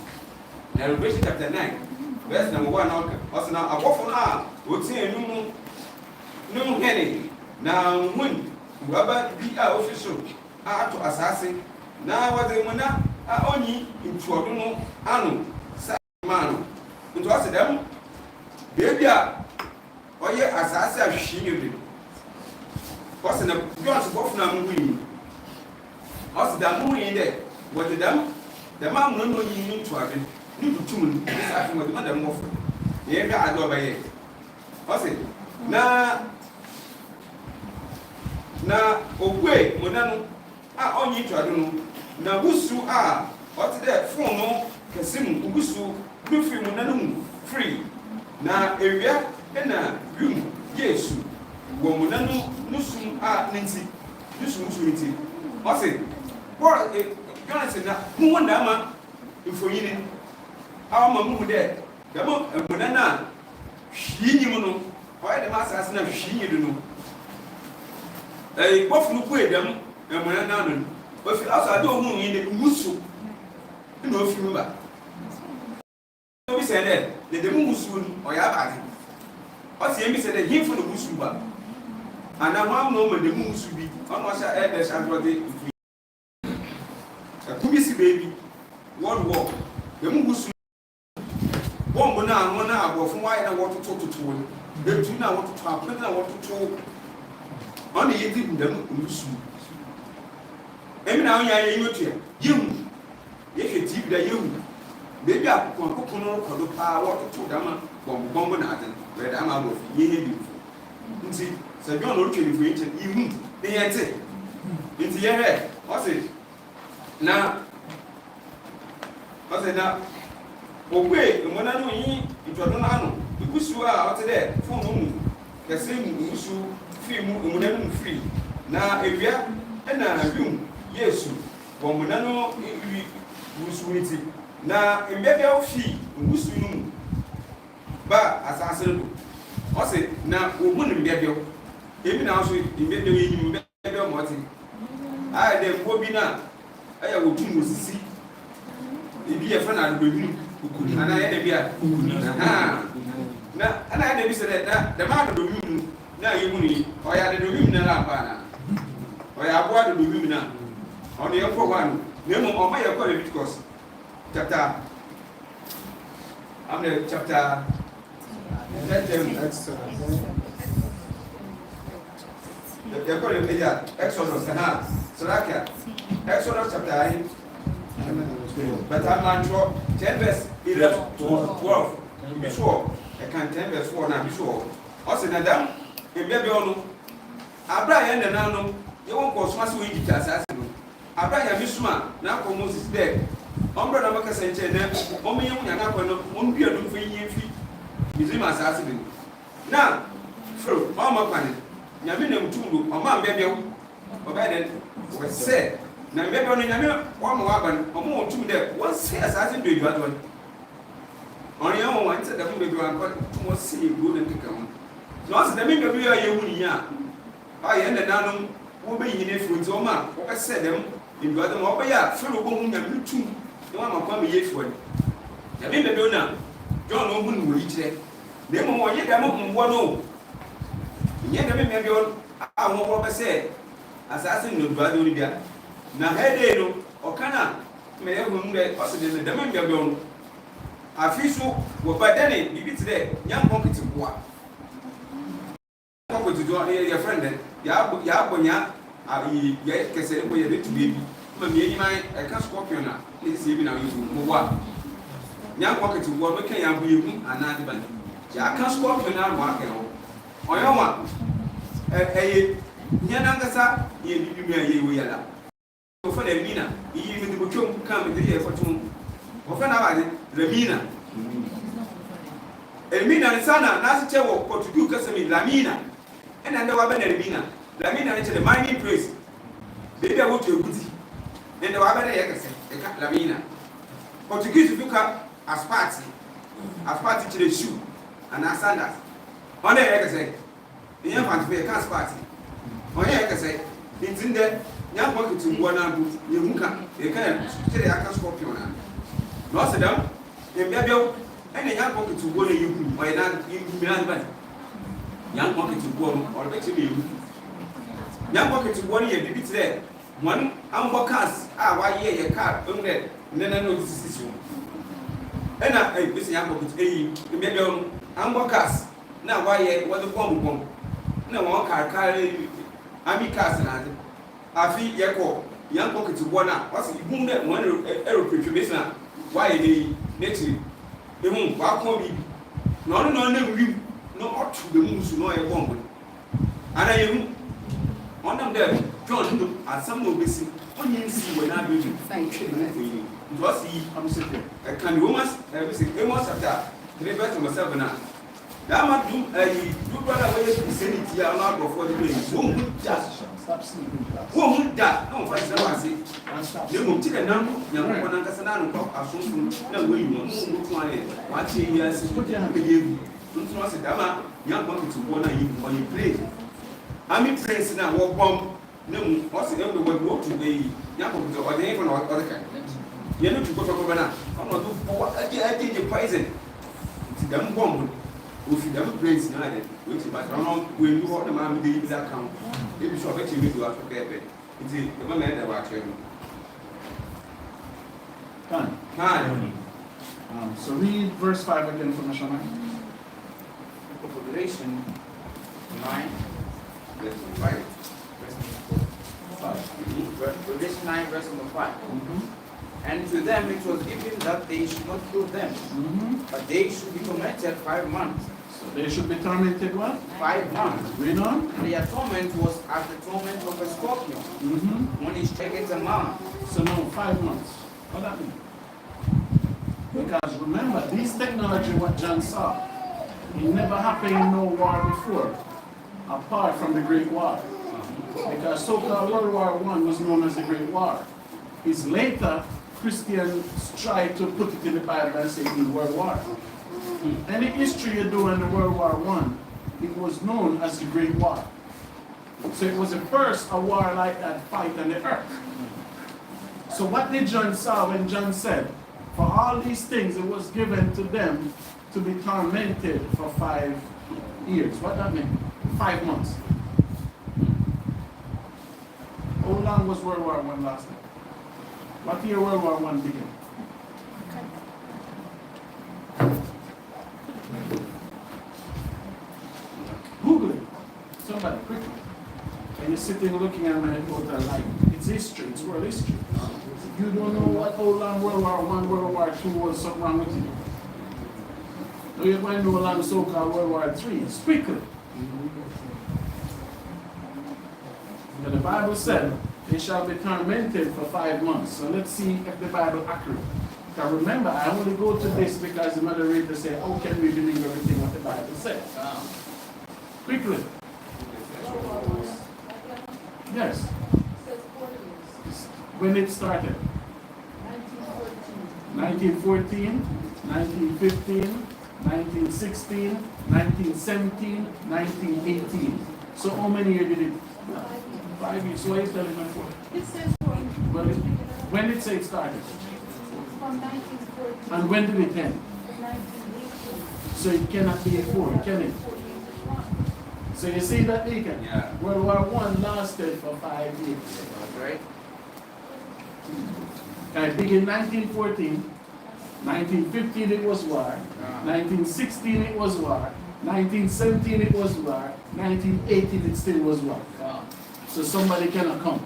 Now, Revelation chapter 9, verse number 1. Also, now, a waffle now would say no heading. Now, when Robert be our official to assassin. Now, what they want only in Tuaduno, Anu, Samano. Into us, them, baby, or ye assassin, she knew. What's in the God's Gofundme winning? Also, the moon in there. What the dam? The man no need to have it. New tune, I think what the mother more. Ye got a door by ye. What's it? Na, away, Monano. I only to I don't know. Now, Busu are what's that for no Casim, Busu, Luffy Monano, free. Now, area and a room, yes, Womanano, Nusum are Nancy, Nusum Swinty. What's it? What Jonathan, who won Dama for you? Our mamma there. The mom and Monana, she knew why the master has no she knew. A both look with them and Monana, but if I don't know in the Musu, you know, if you remember. We said that the Musu or Yabadi. What's the embassy said him for the Musuba? And I want no the Musu be almost a head as I got it. A Kumisi baby, one walk. The Musu one banana from why I want to talk to two. The two now want to talk, I want to talk. Only you didn't Musu. Every now and you, if you tip the you, baby, I could for the power to Dama, Bombonat, where Dama was ye. See, so John looking for it, even they had it. Into your head, what's it? Now, what's it now? Obey, and when I know you, if you don't know, because you are out there, for whom the same issue, free. Now, if you are in a room, yes, from Monano, Musuiti. Now, a baby fee, Musu, but as I said, what's it now? Woman, baby, even now, in baby, Martin. I then will be now. I will do see. If you are a friend, and I had a beer. Now, and I never said that the man of the room now you money, or I had the room now, or I have water the room now. On the upper one, no more my quality because chapter. I'm the chapter. The quality Exodus, Sarakia, Exodus chapter 8. But I'm not 10 verse 11 to 12. Be sure. I can 10 verse 4 now. Be sure. Also, Nadam, if baby on Abraham and Nano, you won't go smash with each other. Abraham Mishma, now for Moses dead. Umbrella Macas and Chena, only young and up won't be a look for you. Museum assassin. Now, through all my planet, Yamina Tumbu, or my baby, or by then was said. Now, maybe only one more wagon, or more two there. What's assassin do you one? On your own, said the movie one was see good and come. Not the member we are you. I ended down will be in a food or man. I said them in Guadam over ya, full of woman and two. The one of come yet for it. The member do now. John Owen will reach there. They more yet among one. Yet the member I won't say. Assassin no brother Olivia. Now, head or cana may have room there, possibly the member beyond. I feel so, well, by then, you be today, young monkey to what? To do your friend, then, Yabonia, I can say, we are to be. But me, I can't scorpion now. It's even now you move what? Young monkey to what, we can't be and not even. I can't scorpion now, walking on. On your one. Yanangasa, you be a for the Mina, even the Buchum come in the year for two. Often I the Mina. Elmina and Sana, Nasa Chewo, Portuguese, Lamina, and I know about Elmina. Lamina into the mining place. They are what you would. And the Wabba they cut Lamina. Portuguese look up as party to the shoe and as sandals. On the egg say, the young man to be a cast party. On the egg say, it's in there, young pocket to one and you can, you can, say the actor scorpion. Lost them, you baby, and a young pocket to one you, or not you be not young pocket to one or actually you. Young pocket to 1 year, maybe there. One, I'm cast, why ye a car, then I know this is you. And I miss young pocket, maybe I'm cast. Now, why what the bomb? No one car carry. I mean, cast and I feel Yako, young pocket to one up. What's the boom that one aeroplane? Why they native? The moon, Baco be. No, not to the moon, so no a bomb. And I am on them there, John, as some will be seen. Only see when I do thank you. Was he, I'm sitting. I can almost everything, almost at that. The best of myself now. That might do a brother way to send it here, I'm not before the place. Won't just stop sleeping. Won't that? No, first I say, you will take a number, young one and Casanano talk as soon as no way you want. Watching years, put your hand with you. Don't want to dama, young one to one on your plate. I'm in place now, walk bomb. No, what's the other word walk to be young or the even other kind. You know to go to Governor. I'm not doing what I think you poison. It's a damn bomb. If you never praise United, which is my when you want the man with the account, if you shall bet you to have to get it. It's the man that watch you. So read verse 5 again from Shana. Revelation 9, verse 5. Revelation 9, verse 5. And to them it was given that they should not kill them, but they should be tormented 5 months. So they should be tormented what? 5 months. Read on. And their torment was as the torment of a scorpion when it strikes a man. So no, 5 months. What that mean? Because remember, this technology, what John saw, it never happened in no war before, apart from the Great War. Because so-called World War I was known as the Great War. It's later Christians tried to put it in the Bible and say it was World War. Any history you do in the World War I, it was known as the Great War. So it was the first a war like that fight on the earth. So what did John saw when John said, for all these things it was given to them to be tormented for 5 years? What that mean? 5 months. How long was World War I last time? What year World War I began? Google it. Somebody, quickly. And you're sitting looking at my reporter like, it's history, it's world history. You don't know how long World War I, World War II was, something wrong with you. No, you might know how long so-called World War III. It's quickly. But the Bible said, they shall be tormented for 5 months. So let's see if the Bible is accurate. Because remember, I only go to this because the moderator said, how can we believe everything what the Bible says? Quickly. Yes. When it started? 1914, 1915, 1916, 1917, 1918. So how many years did it? 5 years. So why is telling me 4? It says 4. Well, when did it say it started? From 1914. And when did it end? 1918. So it cannot be a 4, can it? So you see that, Deacon? Yeah. World War I lasted for 5 years. Right? It began 1914, 1915 it was war, 1916 it was war, 1917 it was war, 1918 it still was war. So somebody cannot come.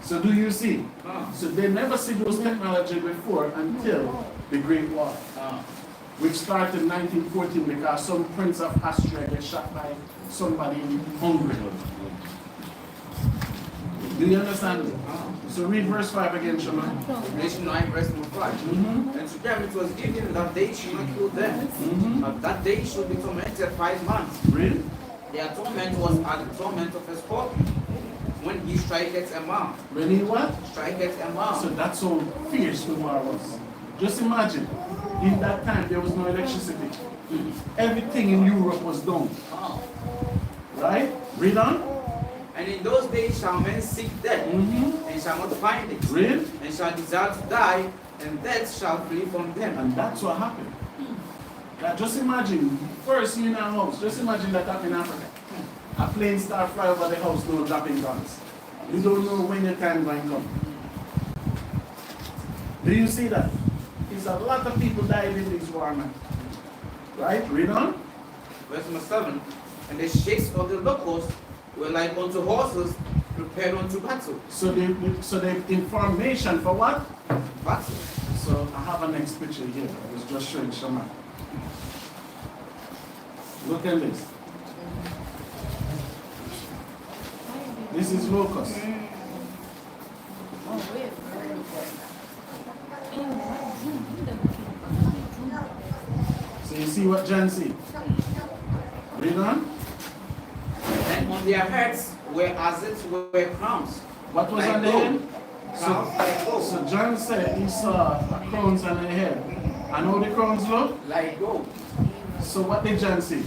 So do you see? So they never see those technology before until the Great War, which started in 1914 because some prince of Austria got shot by somebody in Hungary. Do you understand it? So read verse 5 again, Shema. Revelation 9, verse number 5. And to them it was given that they should not kill them, but that they should be tormented 5 months. Read. Their torment was as the torment of a scorpion when he striketh a man. When he what? Striketh a So man. that's how fierce the war was. Just imagine, in that time there was no electricity. Everything in Europe was done. Right? Read on. And in those days shall men seek death, and shall not find it, Read. and shall desire to die, and death shall flee from them. And that's what happened. Now just imagine, first you in a house, just imagine that happened in Africa. A plane start fly over the house, no dropping guns. You don't know when your time going to come. Do you see that? There's a lot of people died in this war, man. Right? Read on. Verse number 7. And the shakes of the locusts were like unto horses prepared unto battle. So the information for what? Battle. So I have a next picture here. I was just showing Shema. Look at this. This is locust. So you see what John see? Read on. And on their heads were as it were crowns. What was Like on the gold. head? Crowns like gold. So John said he saw crowns on the head. And how the crowns look? Like gold. So what did John see?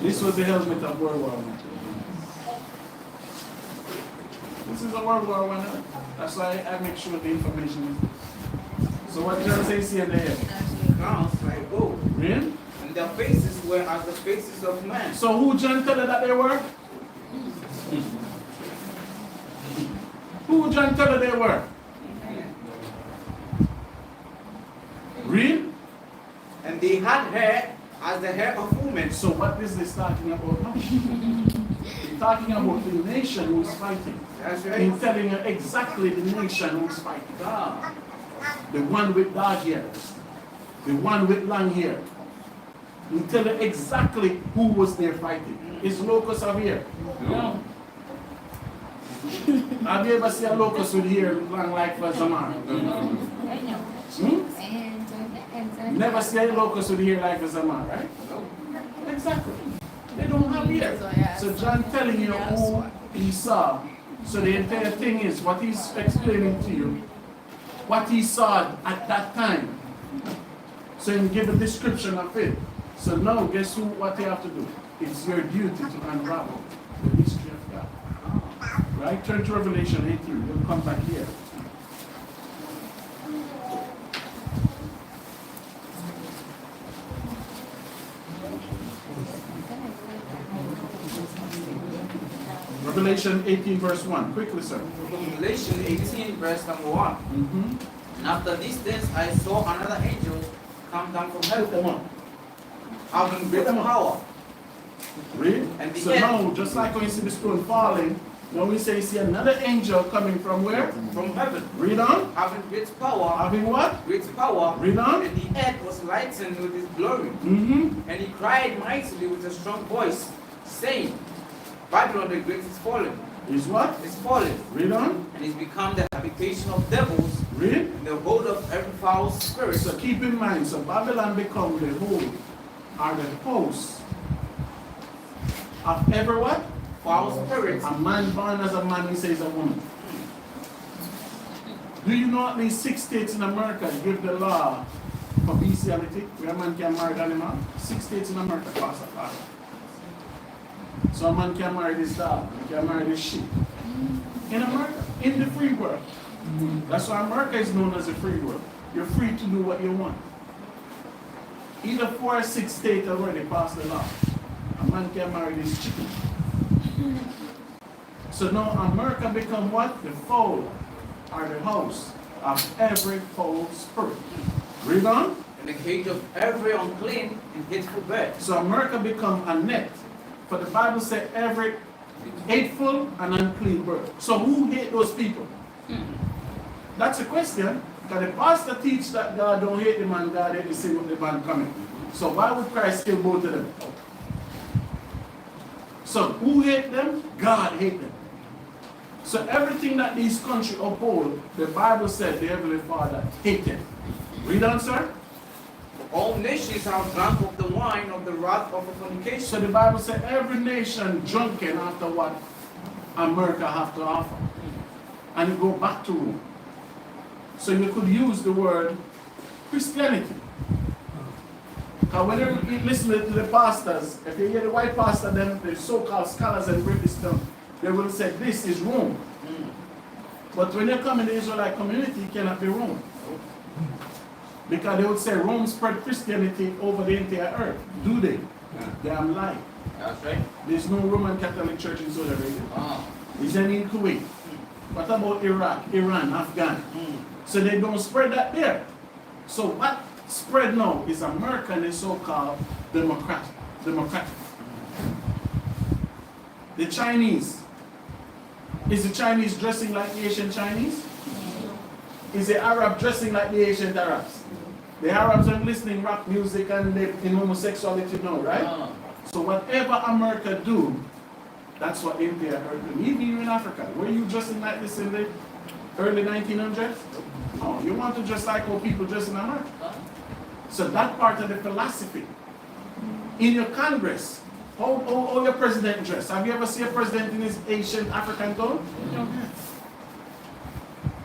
This was the helmet of World War I. This is a World War I. That's why I make sure the information is. So what John says here in the head? Crowns like gold. Really? And their faces were as the faces of men. So who John tell her that they were? Who John tell her they were? Read. And they had hair as the hair of women. So what is this talking about now? It's talking about the nation who's fighting. That's right. He's telling you exactly the nation who's fighting. God. The one with dark hair. The one with long hair. He tell you exactly who was there fighting. It's locusts of hair. No. Have you ever seen a locust with hair long like for Zamar? Never see a locust with hair like for Zamar, right? Exactly. They don't have hair. So John telling you who he saw. So the entire thing is what he's explaining to you, what he saw at that time. So he give a description of it. So now guess who? What you have to do? It's your duty to unravel the mystery of God. Right? Turn to Revelation 18. We'll come back here. Revelation 18 verse 1. Quickly, sir. Revelation 18, verse number 1. And after these things I saw another angel come down from Put heaven, them on. having great power. Read. And the So end- now, just like when you see the stone falling, now we say you see another angel coming from where? From heaven, Read on. having great power, Having what? great power, Read on. and the earth was lightened with his glory. Mm-hmm. And he cried mightily with a strong voice, saying, Babylon the great is fallen, Is what? is fallen, Read on. and is become the habitation of devils, Read. and the hold of every foul spirit. So keep in mind, so Babylon become the whole, or the host of every what? Foul spirits. A man born as a man, he says a woman. Do you know at least 6 states in America give the law for bestiality, where a man can marry an animal? 6 states in America pass a law. So a man can marry this dog, he can marry this sheep. In America, in the free world. That's why America is known as a free world. You're free to do what you want. Either 4 or 6 states already passed the law. A man can marry this chicken. So now America become what? The fold or the house of every foul spirit. Read on. And the cage of every unclean and hateful bird. So America become a net. For the Bible said every hateful and unclean bird. So who hate those people? That's a question. Because the pastor teach that God don't hate the man, God hate the sin with the man coming. So why would Christ kill both of them? So who hate them? God hate them. So everything that these countries uphold, the Bible said the Heavenly Father hated. Read on, sir. All nations have drunk of the wine of the wrath of fornication. So the Bible said every nation drunken after what America have to offer. And you go back to Rome. So you could use the word Christianity. Because when you listen to the pastors, if you hear the white pastor, then the so-called scholars and British stuff, they will say this is Rome. But when you come in the Israelite community, it cannot be Rome. Because they would say Rome spread Christianity over the entire earth. Do they? They are lying. That's right. There's no Roman Catholic Church in Saudi Arabia. Ah. Is any in Kuwait? What about Iraq, Iran, Afghan? So they don't spread that there. So what spread now is America and the so-called democratic. The Chinese. Is the Chinese dressing like the Asian Chinese? Is the Arab dressing like the Asian Arabs? The Arabs are listening rap music and they in homosexuality now, right? So whatever America do, that's what they are doing. Even you in Africa, were you dressing like this in the early 1900s? No, you want to dress like how people dress in America. So that part of the philosophy. In your Congress, how your president dress? Have you ever seen a president in his Asian African tone?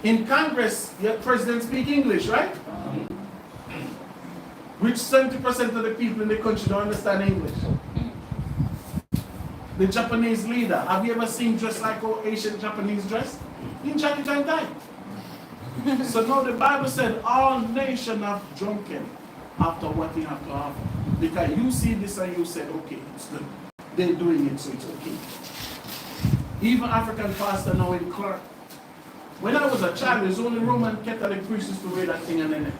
In Congress, your president speak English, right? Which 70% of the people in the country don't understand English. The Japanese leader, have you ever seen dressed like how Asian Japanese dress? In jacket and tie. So now the Bible said all nations have drunken after what they have to offer. Because you see this and you said, okay, it's good. They're doing it, so it's okay. Even African pastor now in Clark. When I was a child, there's only Roman Catholic priests used to wear that thing in the neck.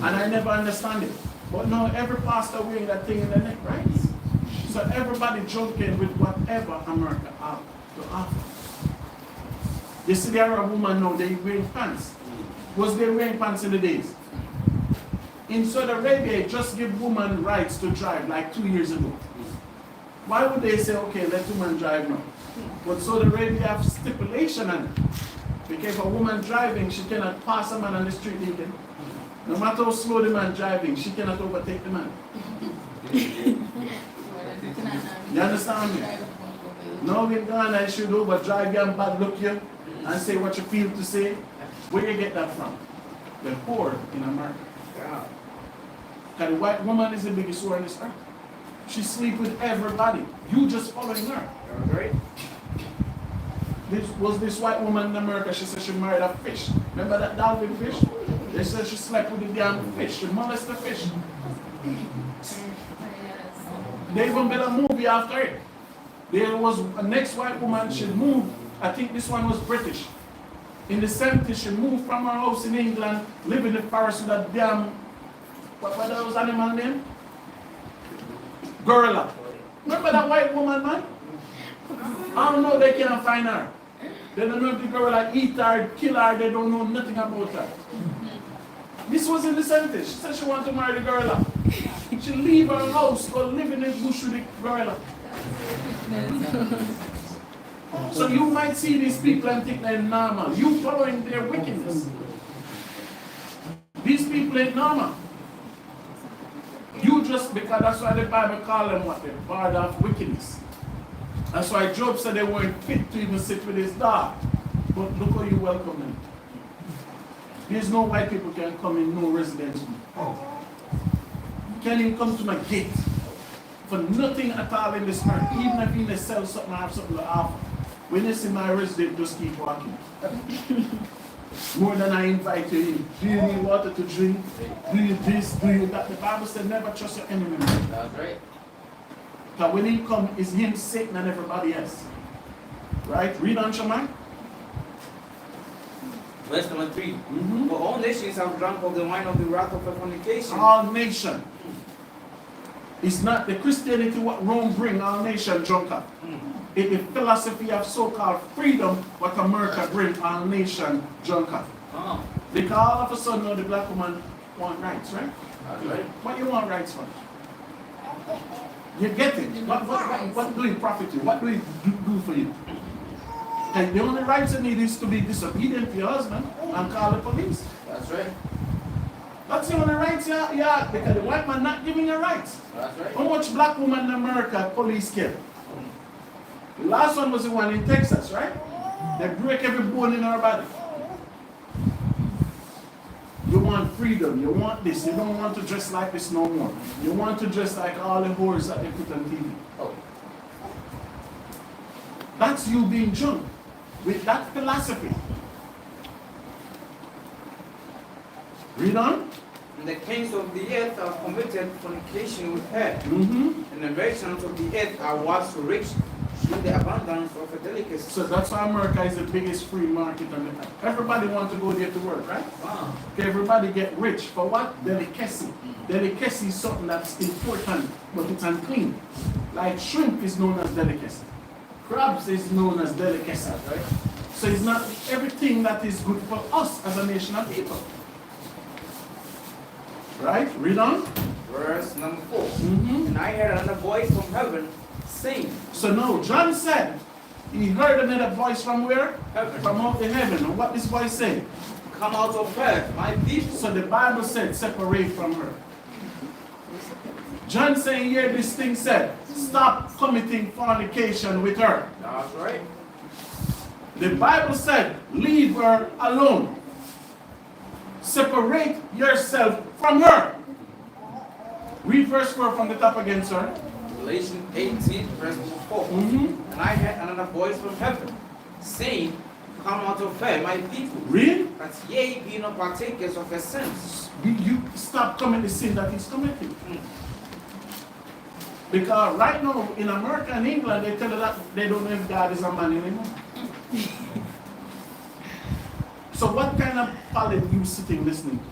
And I never understand it. But now every pastor wearing that thing in the neck, right? So everybody drunken with whatever America have to offer. You see the Arab woman now, they wearing pants. Was they wearing pants in the days? In Saudi Arabia, it just give women rights to drive like 2 years ago. Why would they say, okay, let women drive now? But Saudi Arabia have stipulation on it. Because if a woman driving, she cannot pass a man on the street naked. No matter how slow the man driving, she cannot overtake the man. You understand me? Now in Ghana, you should overdrive you and bad look you and say what you feel to say. Where you get that from? The poor in America. Because the white woman is the biggest whore on this earth. She sleep with everybody. You just following her. Right? This white woman in America, she said she married a fish. Remember that dolphin fish? They said she slept with the damn fish. She molested the fish. They even made a movie after it. There was a next white woman, she moved, I think this one was British. In the 70s, she moved from her house in England, lived in the forest with that damn, what was animal name? Gorilla. Remember that white woman, man? I don't know, they can't find her. They don't know if the gorilla eat her, kill her, they don't know nothing about her. This was in the 70s. She said she wanted to marry the gorilla. She leave her house, go live in the bush with the gorilla. So you might see these people and think they're normal. You following their wickedness. These people ain't normal. You just, because that's why the Bible call them what? The bard of wickedness. That's why Job said they weren't fit to even sit with his dog. But look how you welcome them. There's no white people can come in no residence. Can't even come to my gate for nothing at all in this earth. Even if you sell something or have something to offer. When you see my resident, just keep walking. More than I invite you in. Do you need water to drink? Do you this? Do you that? The Bible said never trust your enemy. That's right. Because when he comes, it's him, Satan, and everybody else. Right? Read on, Shaman. Verse number 3. For all nations have drunk of the wine of the wrath of fornication. All nation. It's not the Christianity what Rome bring, all nation drunk up. It's the philosophy of so-called freedom what America bring, all nation drunk up. Because all of a sudden now the black woman want rights, right? That's right. What do you want rights for? You get it? What do it profit you? What do it do for you? And the only right you need is to be disobedient to your husband and call the police. That's right. That's the only rights you have, because the white man not giving you rights. That's right. How much black women in America police kill? The last one was the one in Texas, right? They break every bone in her body. You want freedom, you want this, you don't want to dress like this no more. You want to dress like all the whores that they put on TV. Oh. That's you being drunk with that philosophy. Read on. And the kings of the earth have committed fornication with her. And the merchants of the earth are waxed rich through the abundance of a delicacy. So that's why America is the biggest free market on the earth. Everybody wants to go there to work, right? Wow. Okay, everybody get rich. For what? Delicacy. Delicacy is something that's important, but it's unclean. Like shrimp is known as delicacy. Crabs is known as delicacy. That's right. So it's not everything that is good for us as a nation of people. Right? Read on. Verse number 4. Mm-hmm. And I heard another voice from heaven saying. So now, John said, he heard another voice from where? Heaven. From out the heaven. And what this voice said? Come out of her, my people. So the Bible said, separate from her. John saying here, this thing said, stop committing fornication with her. That's right. The Bible said, leave her alone. Separate yourself from her. Read verse 4 from the top again, sir. Revelation 18, verse 4. Mm-hmm. And I heard another voice from heaven saying, come out of her, my people. Read. That ye be not partakers of her sins. You stop committing the sin that he's committing. Because right now in America and England, they tell you that they don't know if God is a man anymore. So what kind of folly you sitting listening to?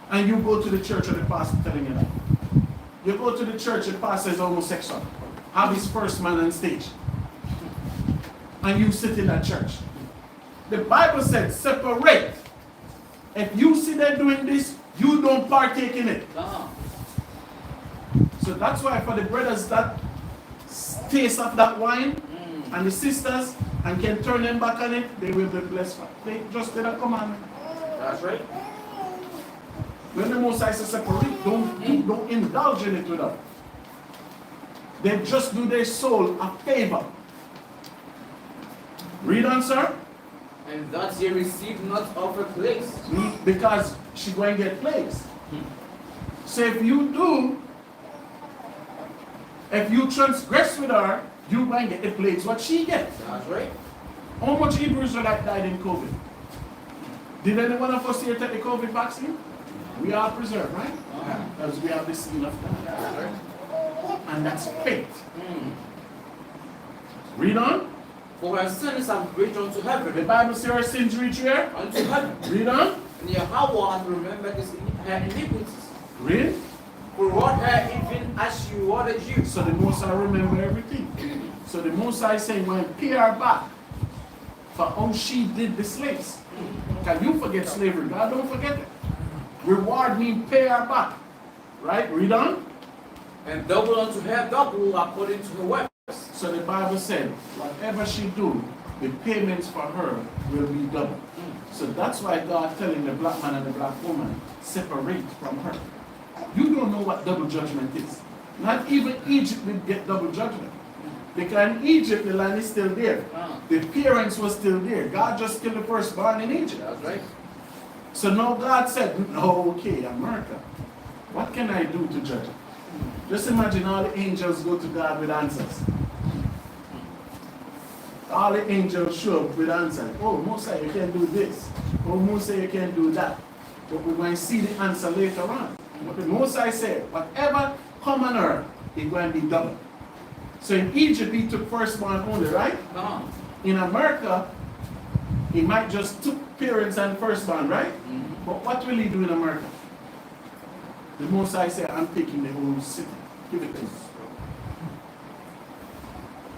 And you go to the church and the pastor telling you that. You go to the church, the pastor is homosexual. Have his first man on stage. And you sit in that church. The Bible said, separate. If you see them doing this, you don't partake in it. So that's why for the brothers that taste of that wine, and the sisters, and can turn them back on it, they will be blessed. They just did a commandment. That's right. When the Most High says separate, don't indulge in it with them. They just do their soul a favor. Read on, sir. And that ye receive not of her plagues. Because she going to get plagues. So if you do, if you transgress with her, you going to get the plagues what she gets. That's right. How much Hebrews died in COVID? Did any one of us here take the COVID vaccine? We are preserved, right? Because we have the seal of God. That's right. And that's faith. Read on. For her sins have reached unto The heaven. Bible says her sins reach here. Unto heaven. Read on. And YAHAWAH hath remembered her iniquities. Read. Who wrought her even as she rewarded you. So the Most High remember everything. So the Most High saying, when pay her back for how she did the slaves. Can you forget slavery? God don't forget it. Reward means pay her back. Right? Read on. And double unto her double according to her works. So the Bible said, whatever she do, the payments for her will be double. So that's why God telling the black man and the black woman, separate from her. You don't know what double judgment is. Not even Egypt will get double judgment. Because in Egypt, the land is still there. The parents were still there. God just killed the firstborn in Egypt. That's right. So now God said, oh, okay, America, what can I do to judge it? Just imagine all the angels go to God with answers. All the angels show up with answers. Oh, Moses, you can do this. Oh, Moses, you can do that. But we're going to see the answer later on. But the Moses said, whatever come on earth, it's going to be double. So in Egypt, he took firstborn only, right? In America, he might just took parents and firstborn, right? But what will he do in America? The Most High said, I'm taking the whole city. Give it to me.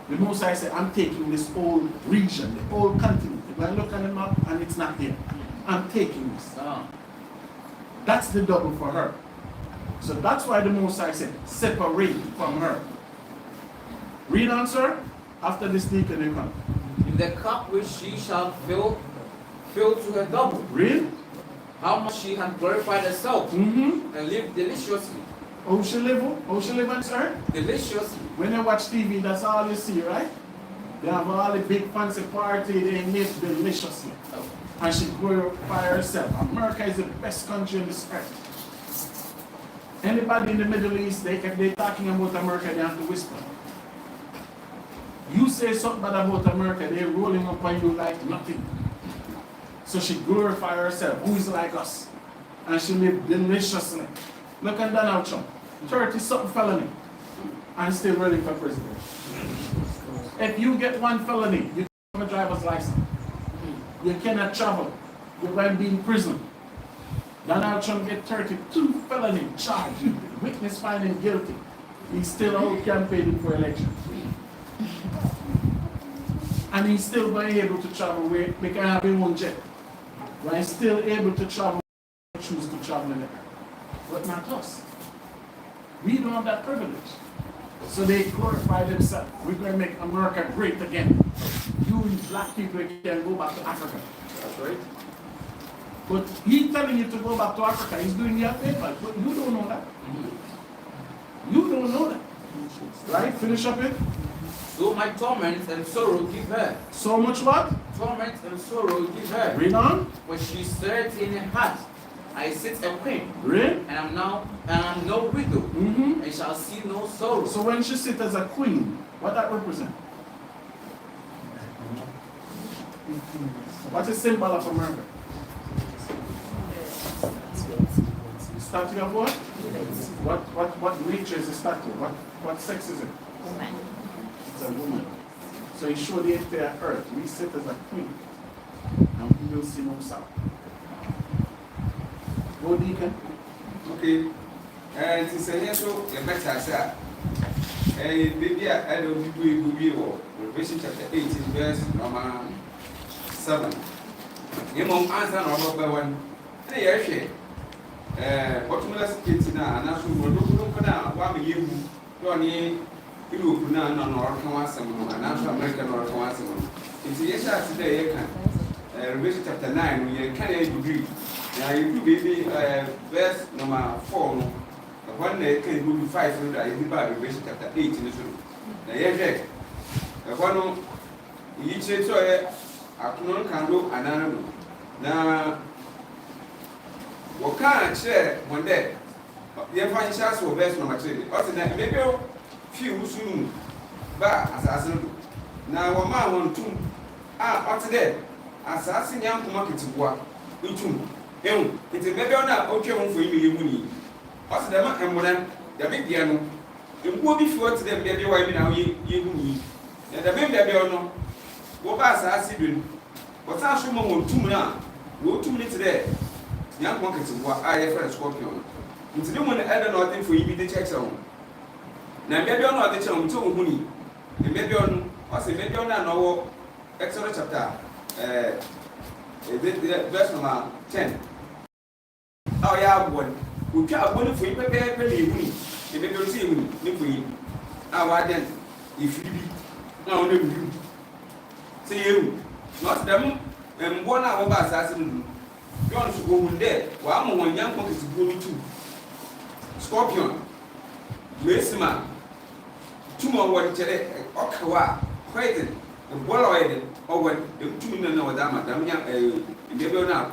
The Most High said, I'm taking this whole region, the whole continent. If I look at the map and it's not there, I'm taking this. That's the double for her. So that's why the Most High said, separate from her. Read on, sir. After this deacon you come. In the cup which she shall fill to her double. Read. How much she had glorified herself and lived deliciously. How she live on this earth? Deliciously. When you watch TV, that's all you see, right? They have all the big fancy party, they live deliciously. And she glorified herself. America is the best country on this earth. Anybody in the Middle East, if they're talking about America, they have to whisper. You say something bad about America, they're rolling up on you like nothing. So she glorified herself, who is like us. And she lived deliciously. Look at Donald Trump, 30-something felony, and still running for president. If you get one felony, you don't have a driver's license. You cannot travel. You're going to be in prison. Donald Trump get 32 felony charge. Witness find him guilty. He's still out campaigning for election. And he's still going to be able to travel where they can have his own jet. But he's still able to travel where he choose to travel in the air. But not us. We don't have that privilege. So they glorify themselves. We're going to make America great again. You black people can go back to Africa. That's right. But he's telling you to go back to Africa. He's doing your paper. But you don't know that. You don't know that. Right? Finish up it. So my torment and sorrow give her. So much what? Torment and sorrow give her. Read on. When she said in her heart, I sit a queen, Read. and I'm no widow, and shall see no sorrow. So when she sits as a queen, what that represent? What's the symbol of America? Statue of what? What nature is the statue? What sex is it? Woman. It's a woman. So he showed the entire earth. We sit as a queen. And we will see no sound. Go deacon. Okay. And it's a so the better sir. Baby, I don't do Revelation chapter 18, verse number 7. You must answer number 1. Hey, actually. What will I say now? And I should look now. Why be you? Don't Europe now, no, and after American or Kawasan. It's yes, today, you can. Revelation chapter 9, you can't agree. Now, you could be verse number 4. One day can go to 500. I did by Revelation chapter 8 in the room. Now, yes, one each so a can do another. Now, what can't share one day? The financial will verse number 3. What's the name? Maybe few soon. But assassin. Now, one man want to. What's there? Assassin young market to work. It's maybe on that okay one for you. What's the man and modern? The big piano. You go before to them, baby, why now you. And the baby no. Go past assassin. What's our show on 2 minutes? Go 2 minutes there. Young market to work. I have a scorpion. It's the one I don't know nothing for you the checks on. Now, maybe on the channel, to money. And maybe on, what's the maybe on our Exodus chapter, verse number 10. Oh, yeah, one. We can't go for you, prepare money. The baby will see you, our then, if you be, no, you. Say you, not them, and 1 hour by assassin. You want to go there, while one young one is going to Scorpion, Mesima. 2 more what Okawa, quite a boy, or when the 2 million or Dama, Damia, never now,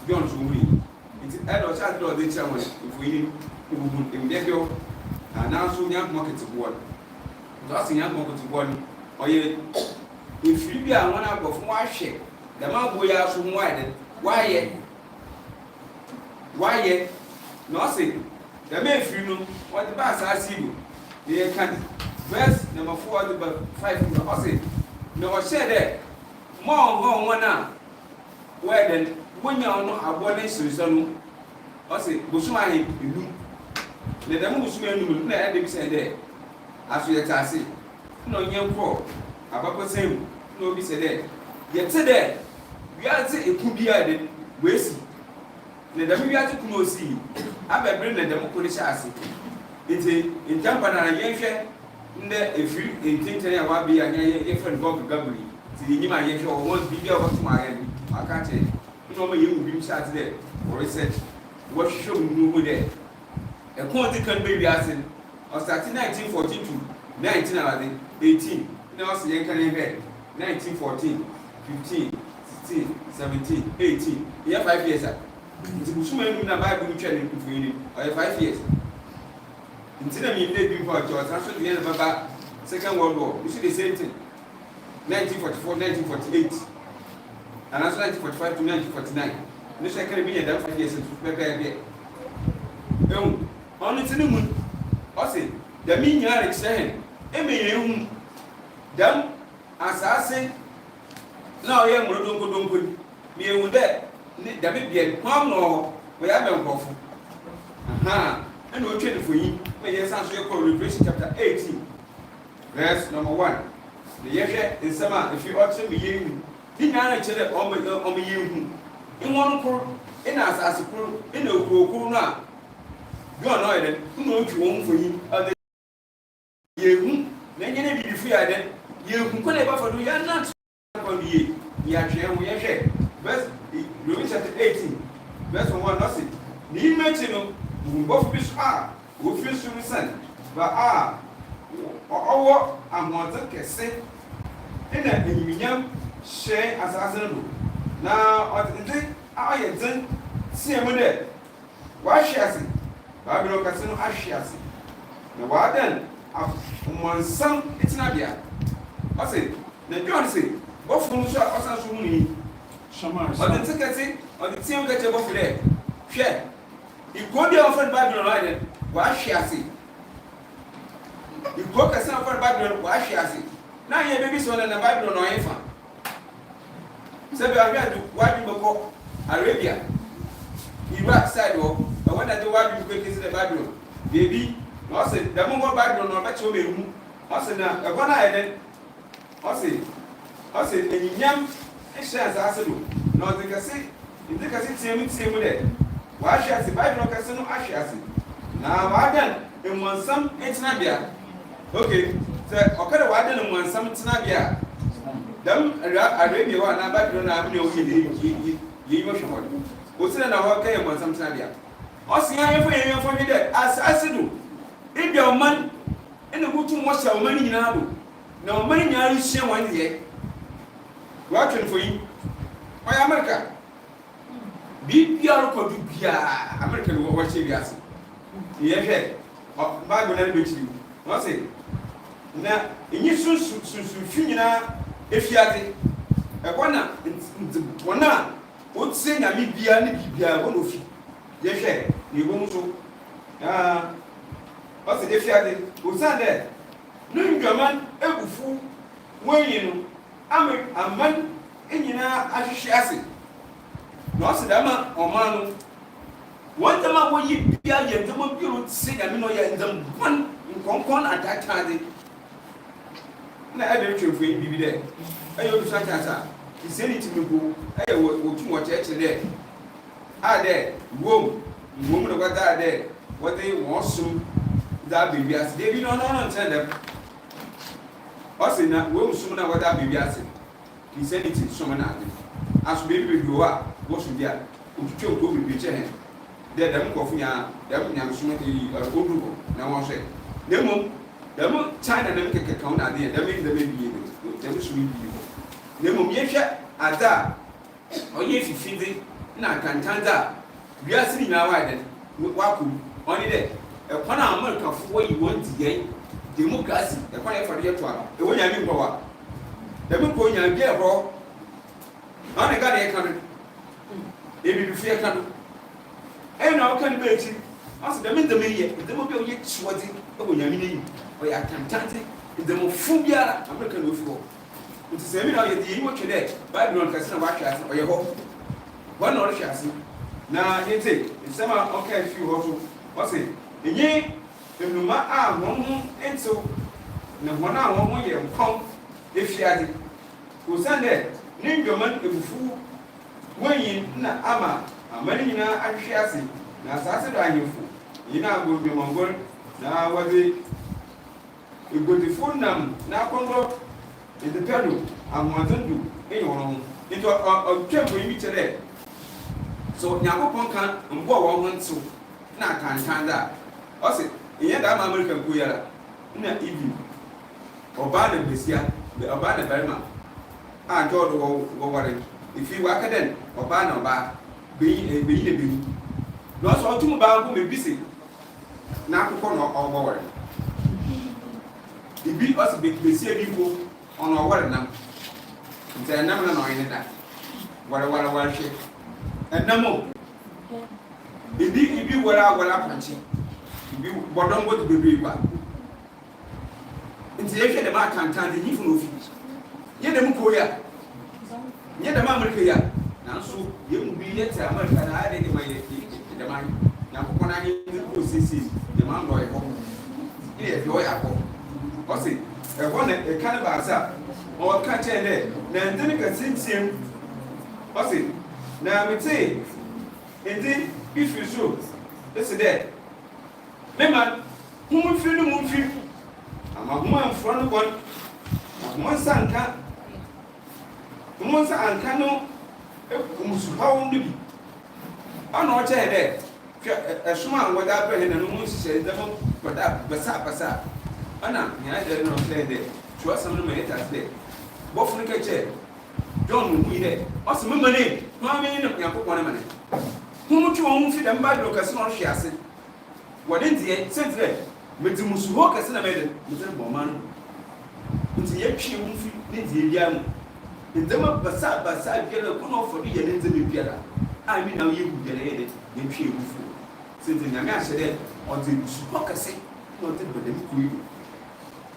John to me. It's adult child or the challenge if we in Debio, and now soon young market to one. That's a young market to one, or yet, if you be a 1 hour of 1 share, the man we are so wide, why yet? Nothing. The man, if you know what the bass I see you, they can. Verse number 4 to 5. I say, no, I said that more 1 hour. Where then, when you are not abundance, I say, Busuma, you let them Busman, let them say there. As we are saying, no young poor, about the same, no be said there. Yet today, we are saying it could be added, waste. ne dɛm bi ate kuno osi abɛbere ne dɛm ko ne hyɛ ase nti ntampa na yɛhwɛ ndɛ efiri ntintin a wabi a yɛfrɛ no bɔg gabri ti nyima yɛhwɛ wɔn bi a wɔto ayɛ no aka kyerɛ ne wɔn yɛ mu bi hyɛ ase dɛ research wɔhwehwɛ mu mu dɛ ɛkɔn di kan bɛ wi ase no ɔstate 1914 to 1918 na ɔsɛ yɛn kan yɛhwɛ 1914 15 16 17 18 yɛ 5 years a nti busuma enum na Bible no twɛ ne mfuo ni ɔyɛ 5 years nti na mi ndé bi mpa ɔtɔ ɔsan so deɛ na baba Second World War you see the same thing 1944 1948 and also 1945 to 1949 ne hyɛ kare bi yɛ dam 5 years nso bɛbɛɛ deɛ ɛhu ɔno ti ne mu ɔse dɛm nyinaa rekyerɛ hɛn ɛmɛ yɛn hu dɛm asase na ɔyɛ mmorɔdonkodonko ni ehu dɛ ne dɛm bia kwan na ɔyɛ abɛ nkɔfo ɛna ɔtwe ne fo yi na yɛ san so yɛ kɔ Revelation chapter 18 verse number 1 na yɛhwɛ nsɛm a efi ɔkyerɛ me yɛn hu di nyinaa rekyerɛ ɔmo yɛn hu nwɔn koro ɛna asase koro ɛna okuro koro no a bi ɔno ɔyɛ dɛ ɛna ɔtwe wɔn fo yi ɔde yɛhu na nyɛ ne bibi fi yɛ dɛ yɛhu kɔ na ɛbɛfa do yɛ nat kɔ yie yɛahwɛ ho yɛhwɛ verse Revelation chapter 18 verse 1 ɔse ne yi mɛkyi no mbɔfo bi so a wɔfiri soro sɛn ba a ɔwɔ ahoɔdzen kɛse ɛna enyimnyam hyɛ asase no do na ɔde a ɔyɛ dzen teɛ mu dɛ wahwe ase Babylon kɛse no ahwe ase na wadan mmɔnsam tenabea ɔse na John se bɔfo no so a ɔsan so mu ni ɔde nte kɛse ɔde teɛ mu kɛkyɛ bɔfo dɛ hwɛ ikodi a wɔfrɛ no Babylon no ayɛ wahwe ase ikodi kɛse a wɔfrɛ no Babylon wahwe ase na yɛ bɛbi sɛ ɔno na Babylon no ɔyɛ fa sɛ bi ahwɛ ado wadwi bɛkɔ Arabia Iraq side hɔ ɛwɔ na de wadwi bɛkɔ kɛse dɛ Babylon beebi na ɔsɛ dɛm bɔ Babylon no ɔbɛkyɛ wɔn ehu ɔsɛ na ɛkɔ no ayɛ dɛ ɔsɛ enyimnyam ɛhyɛ asase do na ɔde kɛse teɛ mu dɛ wahwe ase Babylon kɛse no ahwe ase na wadan mmɔnsam tenabea okay sɛ ɔkɛdɛ wadan mmɔnsam tenabea dɛm Arabia hɔ anaa Babylon na amene ɔyɛ de yɛyi wɔhwɛ hɔ ɔsɛ na hɔ kɛyɛ mmɔnsam tenabea ɔse yɛmfa hwɛ dɛ asase do ebia ɔman ɛna wotum wɔhyɛ ɔman nyinaa do na ɔman nyinaa rehyia wɔn deɛ wɔatwe no fo yi ɔyɛ Amerika biribiara kɔdu biara Amerika no wɔhyɛ bi ase yɛhwɛ Bible na bɛkyiri mu ɔse na enyi sunsun nyinaa efiade ɛkɔ na wɔn a wɔtie nyame biara ne bibiara wɔn ofi yɛhwɛ na ewu mu so ɔse efiade osan dɛ ne ndwaman egufu wɔn yi no aman nyinaa ahwehwɛ ase na ɔsɛ dama ɔman no wɔn dama wɔyi bia yɛ dama bi ro se nyame no yɛ ndam ban nkɔnkɔn atatade na ɛbɛ twɛfo yi bibi dɛ ɛyɛ obi sakasa iseni timigo ɛyɛ wotum wɔkyerɛkyerɛ dɛ a dɛ wom na wɔda dɛ wɔde wɔn som da beebi ase de bi no ɔno nkyɛn dɛm ɔsɛ na wɔn som na wɔda beebi ase iseni ti som na ade aso beebi wɔ a wɔso bia otutwe oto beebi kyɛ hɛn dɛ dɛm kɔfo nya dɛm nyamesom yi ɔduru na wɔn hwɛ na mmom dɛm China dɛm kɛkɛ kan na ade dɛm yi dɛm bi dɛm so bi na mmom yɛhwɛ ada ɔyɛ fifide na kantanda a wiase nyinaa wa dɛ wakɔ ɔne dɛ ɛkwan a Amerikafo wɔyi wɔn ti yɛn democracy ɛkwan yɛ fɔde yɛ to a ɛwɔ nyame nkɔwa dɛm kɔ nyame bi ɛhɔ ɔne ga de ɛka no ebi bi fi ɛka no ɛyɛ na ɔka no bɛ akyi ɔsɛ dɛm ndɛm yɛ ndɛm bi a ɔyɛ kyiwɔdze ɛwɔ nyame n'anim ɔyɛ akantante ndɛmfo biara Amerika na ofi hɔ nti sɛ mi na ɔyɛ de yi wɔtwe dɛ Babylon kɛse na wahwɛ ase ɔyɛ hɔ wɔn na ɔrehwɛ ase na yɛte nsɛm a ɔka fi hɔ so ɔsɛ enye nnuma a wɔn ho ntew na wɔn a wɔn ho yɛ nkɔm efiade osan dɛ ne ndwɔman efufu when you ama a many anxious, now Sassy Ryan, you know, will be Mongol, now was it a good phone number, now Congo in the pedal, and want to do anyone into a temple in each other. So, Yakopon can go on so now can't that. Also, yet I'm American Kuyala, not even. Obana Bessia, the Obana Berma. I told you, if you work then, Obana Ba, being a being. Not so too bad who may be busy. Now, or more. The big us big Bessia people on our water now. They're never knowing that. What I shake. And no more. If you were out, what happened? But don't go to be back. Into the mark and time, the evil of you. Yet the Mukoya. Yet the Mamma. Now, so you will be yet American. I didn't the mind. Now, when I get the man boy home. Here, you are home. What's it? A one a cannibal or catch a day. Then you can see him. What's it? Now, I say, indeed, if you show, this is dead. Man, whom feel the moon feel. I'm a woman in front of one son can't. One son can't how only be. I know what's there. A small without bread and moon said, but that Bassa. Anna, I didn't know there. She was some minutes there. Both from the kitchen. John will be there. What's the money? No, I mean, you put 1 minute. Whom you won't feed them bad look as not she has it. What in the end, since then, but the Musuhoka as a maiden, Mr. Bowman. Into yet she won't feed the young. In them of Bassa, get a corner for the end of the Piera. I mean, now you get it, then she will fool. Since the Naga said, or the Musuhoka say, not the Queen.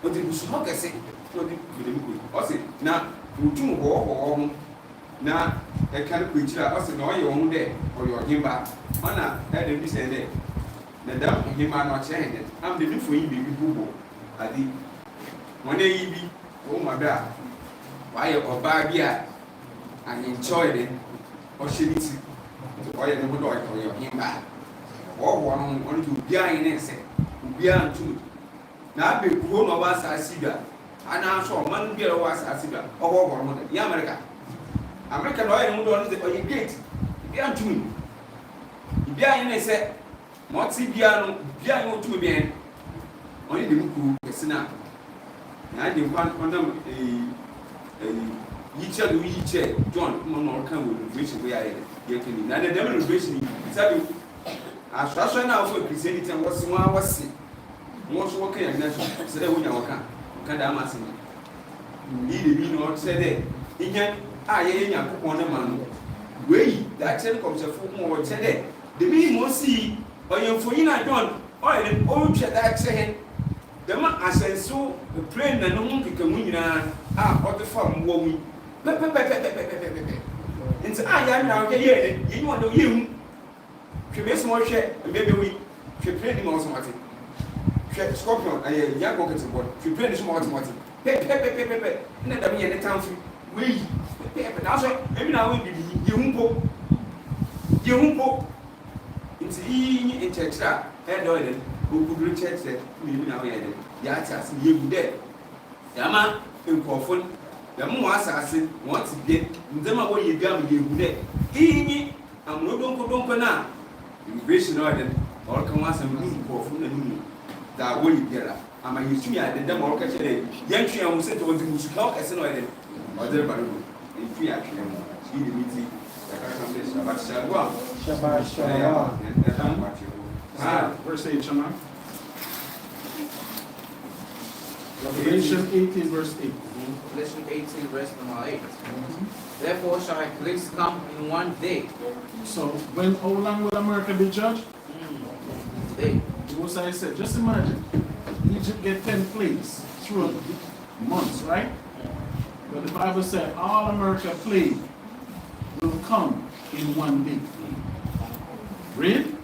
Or the Musuhoka say, not the Queen. Or say, now, you two go now, I can't preach us in all your own day or your gimba. Anna, I didn't say that. Madame, you might not change it. I'm the new for you, baby boo. I did. One day you be, oh my God. Why or Barbia and enjoyed it or she needs it. Or you don't like for your gimba. Or one to be in it, be on two. Now, be grown of us as cigar. And I saw one girl was a cigar or one, the America. American lawyer who on the gate. Be on to me. Be in a set. Motsi Biano, Biano to me. Only the Muku, the Sina. I didn't want them a each John Monocan with which we are getting. Now the demonstration is I shall now for Christianity and what's one was sick. Most working and national said when you can't amass me. Indeed, you know, said it. Again, I ain't one man. Way that ten comes a full more today. The me must see. Or you for you not done, or an old chat that saying, the man I said so, the plane and no one can win what the farm woman. And so I am now here, you want to you. She makes more share, and maybe we should play him automatic. Scorpion, a young rocket support, she play this more automatic. Pepe, and then the town we, but also, maybe now we be you won't go. It's in church, and oil, who could reach church that we now had it. Yatas, you dead. Yama, in Coffin, the more assassin wants to get them away you got you dead. Eeny, I'm no don't go now. Immigration order, or come once and move for the moon. That way you get up. I'm a used to me at the demo catch a young tree and said to the Musuka as an oil, or the balloon. In 3 actually, see the meeting. Shabbat Shalom. Verse 8, Shema. Revelation 18, verse 8. Revelation 18, verse number 8. Therefore shall a place come in one day. So, how long will America be judged? Today. What I said, just imagine, Egypt get 10 plagues throughout months, right? But the Bible said all America plague will come in one day. Rain?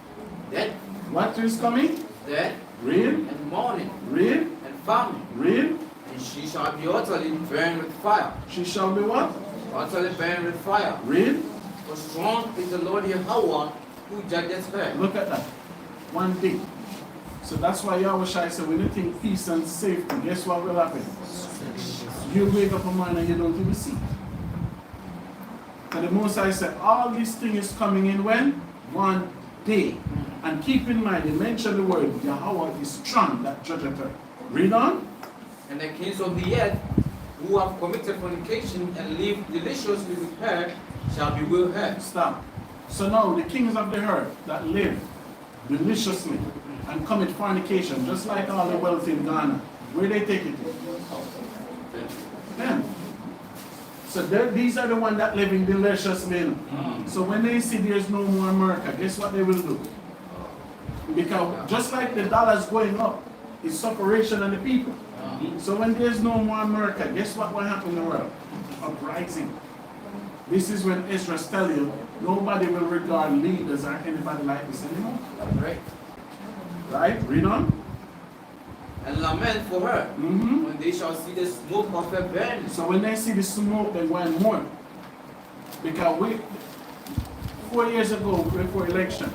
Dead. What is coming? Dead. Rain? And mourning. Rain? And famine. Rain? And she shall be utterly burned with fire. She shall be what? Utterly burned with fire. Rain? For strong is the Lord YAHAWAH who judges her. Look at that. One day. So that's why YAHAWAH said, when you think peace and safety, guess what will happen? You wake up a man and you don't even see. And the Most High said, all these things is coming in when? One day. And keep in mind, he mentioned the word, YAHAWAH is strong that judgeth her. Read on. And the kings of the earth who have committed fornication and live deliciously with her shall bewail her. Stop. So now the kings of the earth that live deliciously and commit fornication, just like all the wealth in Ghana, where they take it to? Them. So these are the ones that live in deliciously. So when they see there's no more America, guess what they will do? Because just like the dollar's going up, it's separation of the people. So when there's no more America, guess what will happen in the world? Uprising. This is when Israel tells you, nobody will regard leaders or anybody like this anymore. Right. Right? Read on. And lament for her when they shall see the smoke of her burning. So when they see the smoke, they want more. Because 4 years ago, before election,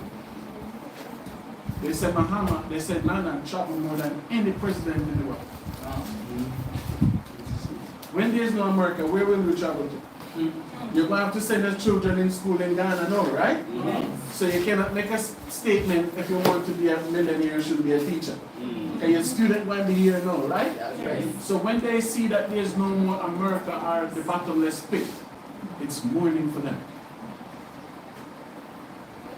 they said Muhammad, they said Nana traveled more than any president in the world. When there's no America, where will you travel to? You're going to have to send the children in school in Ghana, no, right? So you cannot make a statement if you want to be a millionaire, you should be a teacher. Okay, your student going to be here, no, right? So when they see that there's no more America or the bottomless pit, it's mourning for them.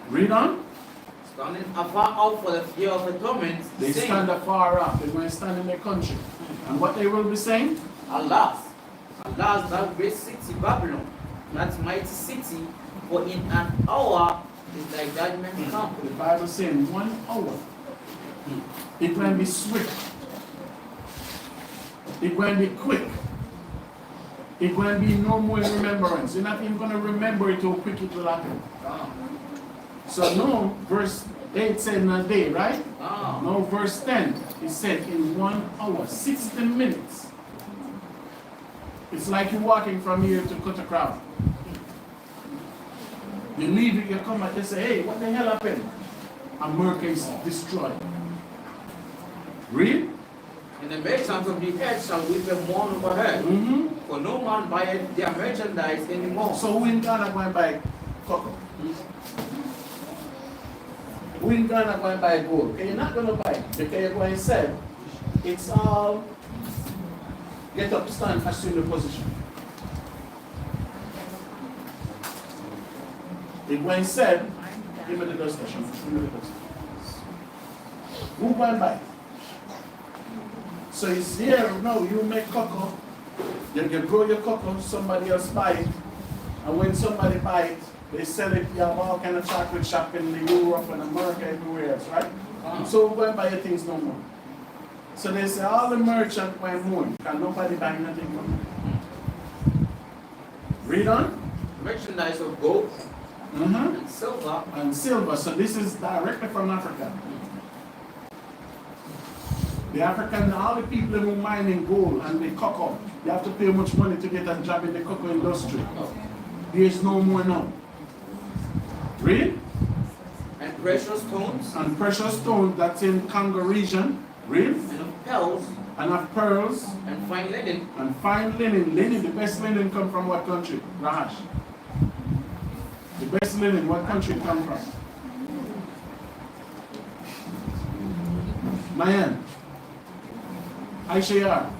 Read on. Standing afar out for the fear of the torment, They saying, stand afar off. They're going to stand in their country. And what they will be saying? Alas, alas, that great city Babylon, that mighty city, for in an hour is thy judgment come. The Bible saying 1 hour. It will be swift. It will be quick. It will be no more remembrance. You're not even going to remember it how quick it will happen. So no, verse 8 said in a day, right? No, verse 10, it said in 1 hour, 60 minutes. It's like you're walking from here to cut a crowd. You leave it, you come back, they say, hey, what the hell happened? America is destroyed. Read? And the merchants of the earth shall weep and mourn over her, for no man buyeth their merchandise anymore. So who in Ghana going to buy cocoa? Who in Ghana going to buy gold? Okay, you're not going to buy it because you're going to sell. It's all get up, stand, assume the position. It when said, give me the dust station. Give me the dust. Who going to buy it? So it's here, no, you make cocoa, you grow your cocoa, somebody else buy it, and when somebody buy it, they sell it, you have all kind of chocolate shop in Europe and America, everywhere else, right? So we go and buy your things no more. So they say all the merchants buy more, because nobody buy nothing from them. Read on. Merchandise of gold and silver. And silver, so this is directly from Africa. The African, all the people who mine in gold and the cocoa, they have to pay much money to get a job in the cocoa industry. There is no more now. Read? And precious stones. And precious stones that's in Congo region. Read? And of pearls. And of pearls. And fine linen. And fine linen. Linen, the best linen come from what country? Rahash. The best linen, what country it come from? Mayan. Aishayar.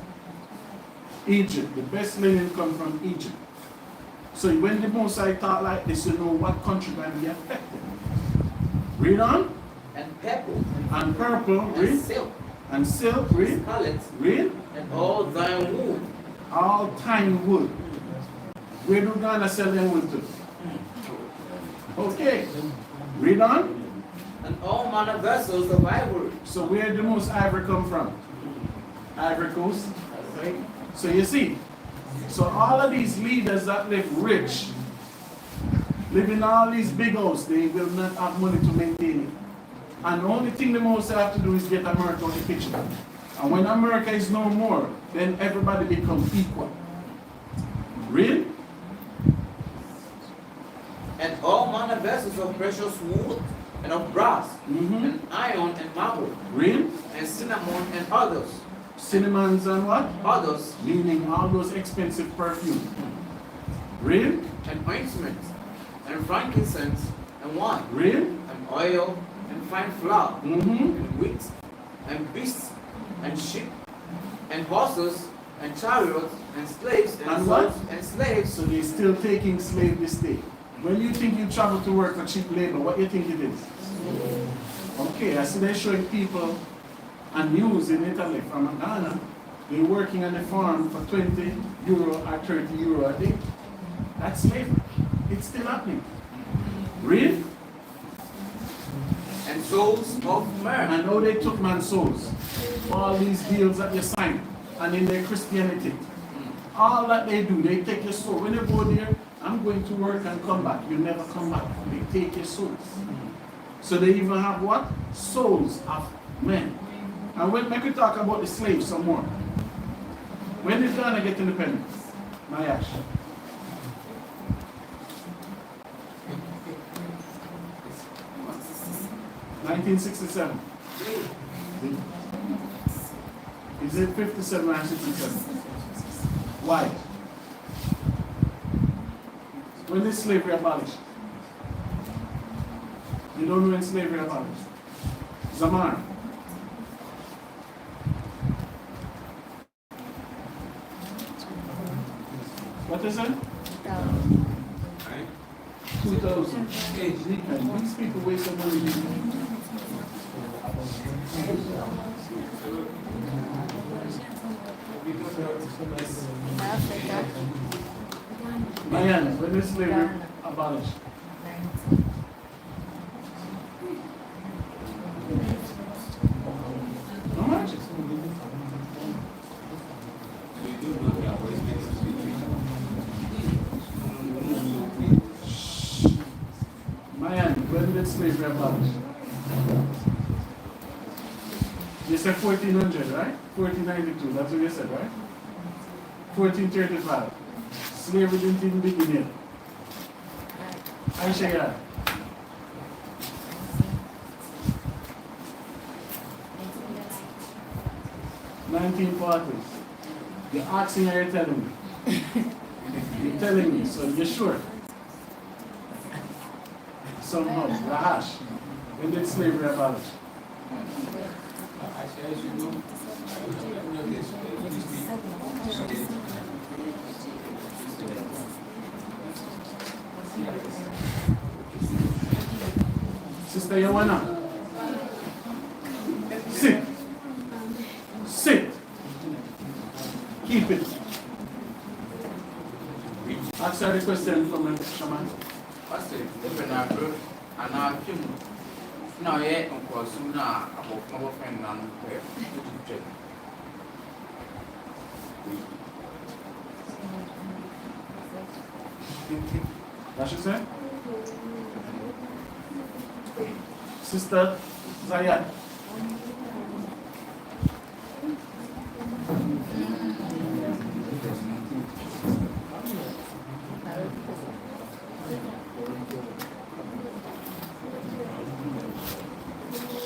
Egypt. The best linen come from Egypt. So when the Most High talk like this, you know what country will be affected. Read on. And purple. And purple. And Read. silk. And silk. Read. Scarlet. Read. And all thine wood. All time wood. Where do Ghana sell them wood to? Okay. Read on. And all manner vessels of ivory. So where the most ivory come from? Ivory Coast. So you see. So all of these leaders that live rich, live in all these big houses, they will not have money to maintain it. And the only thing the most have to do is get America on the picture. And when America is no more, then everybody becomes equal. Read? And vessels of precious wood and of brass, and iron and marble, Real? and cinnamon and others. Cinnamons and what? Others, Meaning all those expensive perfume. Real? and ointment, and frankincense, and wine, Real? and oil, and fine flour, and wheat, and beasts, and sheep, and horses, and chariots, and slaves, and And what? servants, and slaves. So they're still taking slave this day. When you think you travel to work for cheap labor, what do you think it is? Okay, I see they're showing people on news in Italy from Ghana. They're working on the farm for 20 euro or 30 euro a day. That's slavery. It's still happening. Real? And souls of men. I know they took man's souls. All these deals that you sign and in their Christianity. All that they do, they take your soul. When you go there, I'm going to work and come back. You never come back. They take your souls. So they even have what? Souls of men. And when we talk about the slaves some more. When did Ghana get independence? My ash. $1967. Is it 57 or 67? Why? When is slavery abolished? You don't know when slavery abolished? Zamar. What is it? 2000. Hey, and these people waste their money. Miami, when is slavery abolished? How much? Miami, when did slavery abolish? You said 1400, right? 1492, that's what you said, right? 1435. Slavery didn't even begin yet. I say that. 1940s. You're asking or you're telling me? You're telling me, so you're sure? Somehow, Rahash. When did slavery abolish? Sister Yawana. Sit. Sit. Keep it. Answer the question from the shaman. What's it? If I go, and I came. Now, yet, of course, soon now, about my friend and check. What she say? Sister Zayat.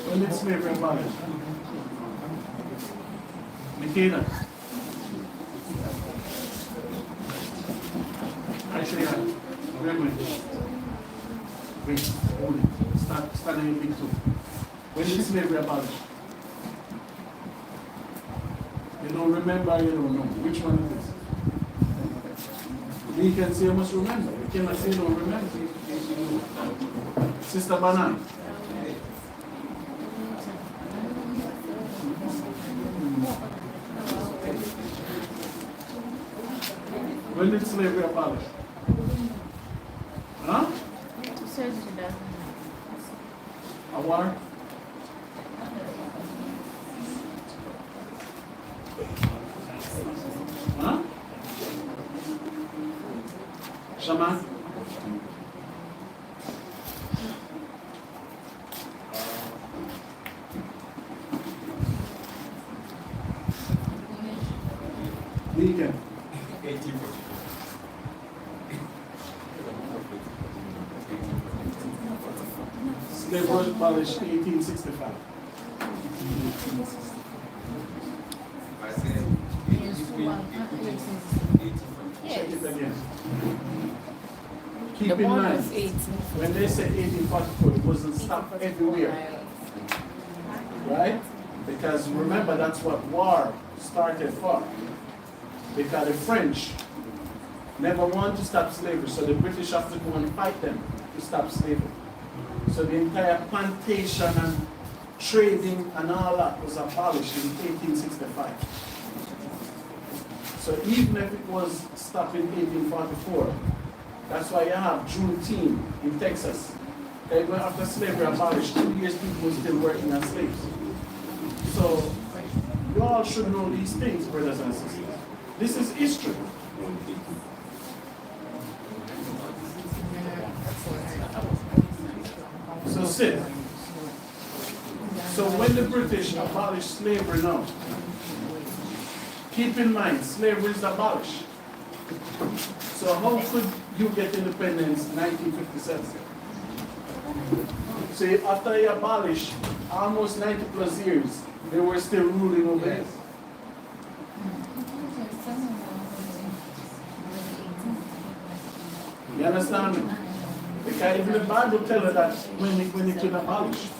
When did slavery abolish? Nikita. I say that. Wait, hold it. Start in big two. When did slavery abolish? You don't remember, you don't know. Which one it is? You can say you must remember. You cannot say you don't remember. Sister Banan. When did slavery abolish? Huh? A war? Huh? Shaman? Deacon? 1844. Slavery was abolished in 1865. I said, Check it again. Keep The in bond mind, was 18. when they say 1844, it wasn't stopped everywhere, right? Because remember, that's what war started for. Because the French never wanted to stop slavery, so the British have to go and fight them to stop slavery. So the entire plantation and trading and all that was abolished in 1865. So even if it was stopped in 1844, that's why you have Juneteenth in Texas. Even after slavery abolished, 2 years people were still working as slaves. So you all should know these things, brothers and sisters. This is history. So sit. So when the British abolished slavery now, keep in mind, slavery is abolished. So how could you get independence in 1957? So after they abolished, almost 90 plus years, they were still ruling over us. You understand me? Because even the Bible tells us that when it was abolished.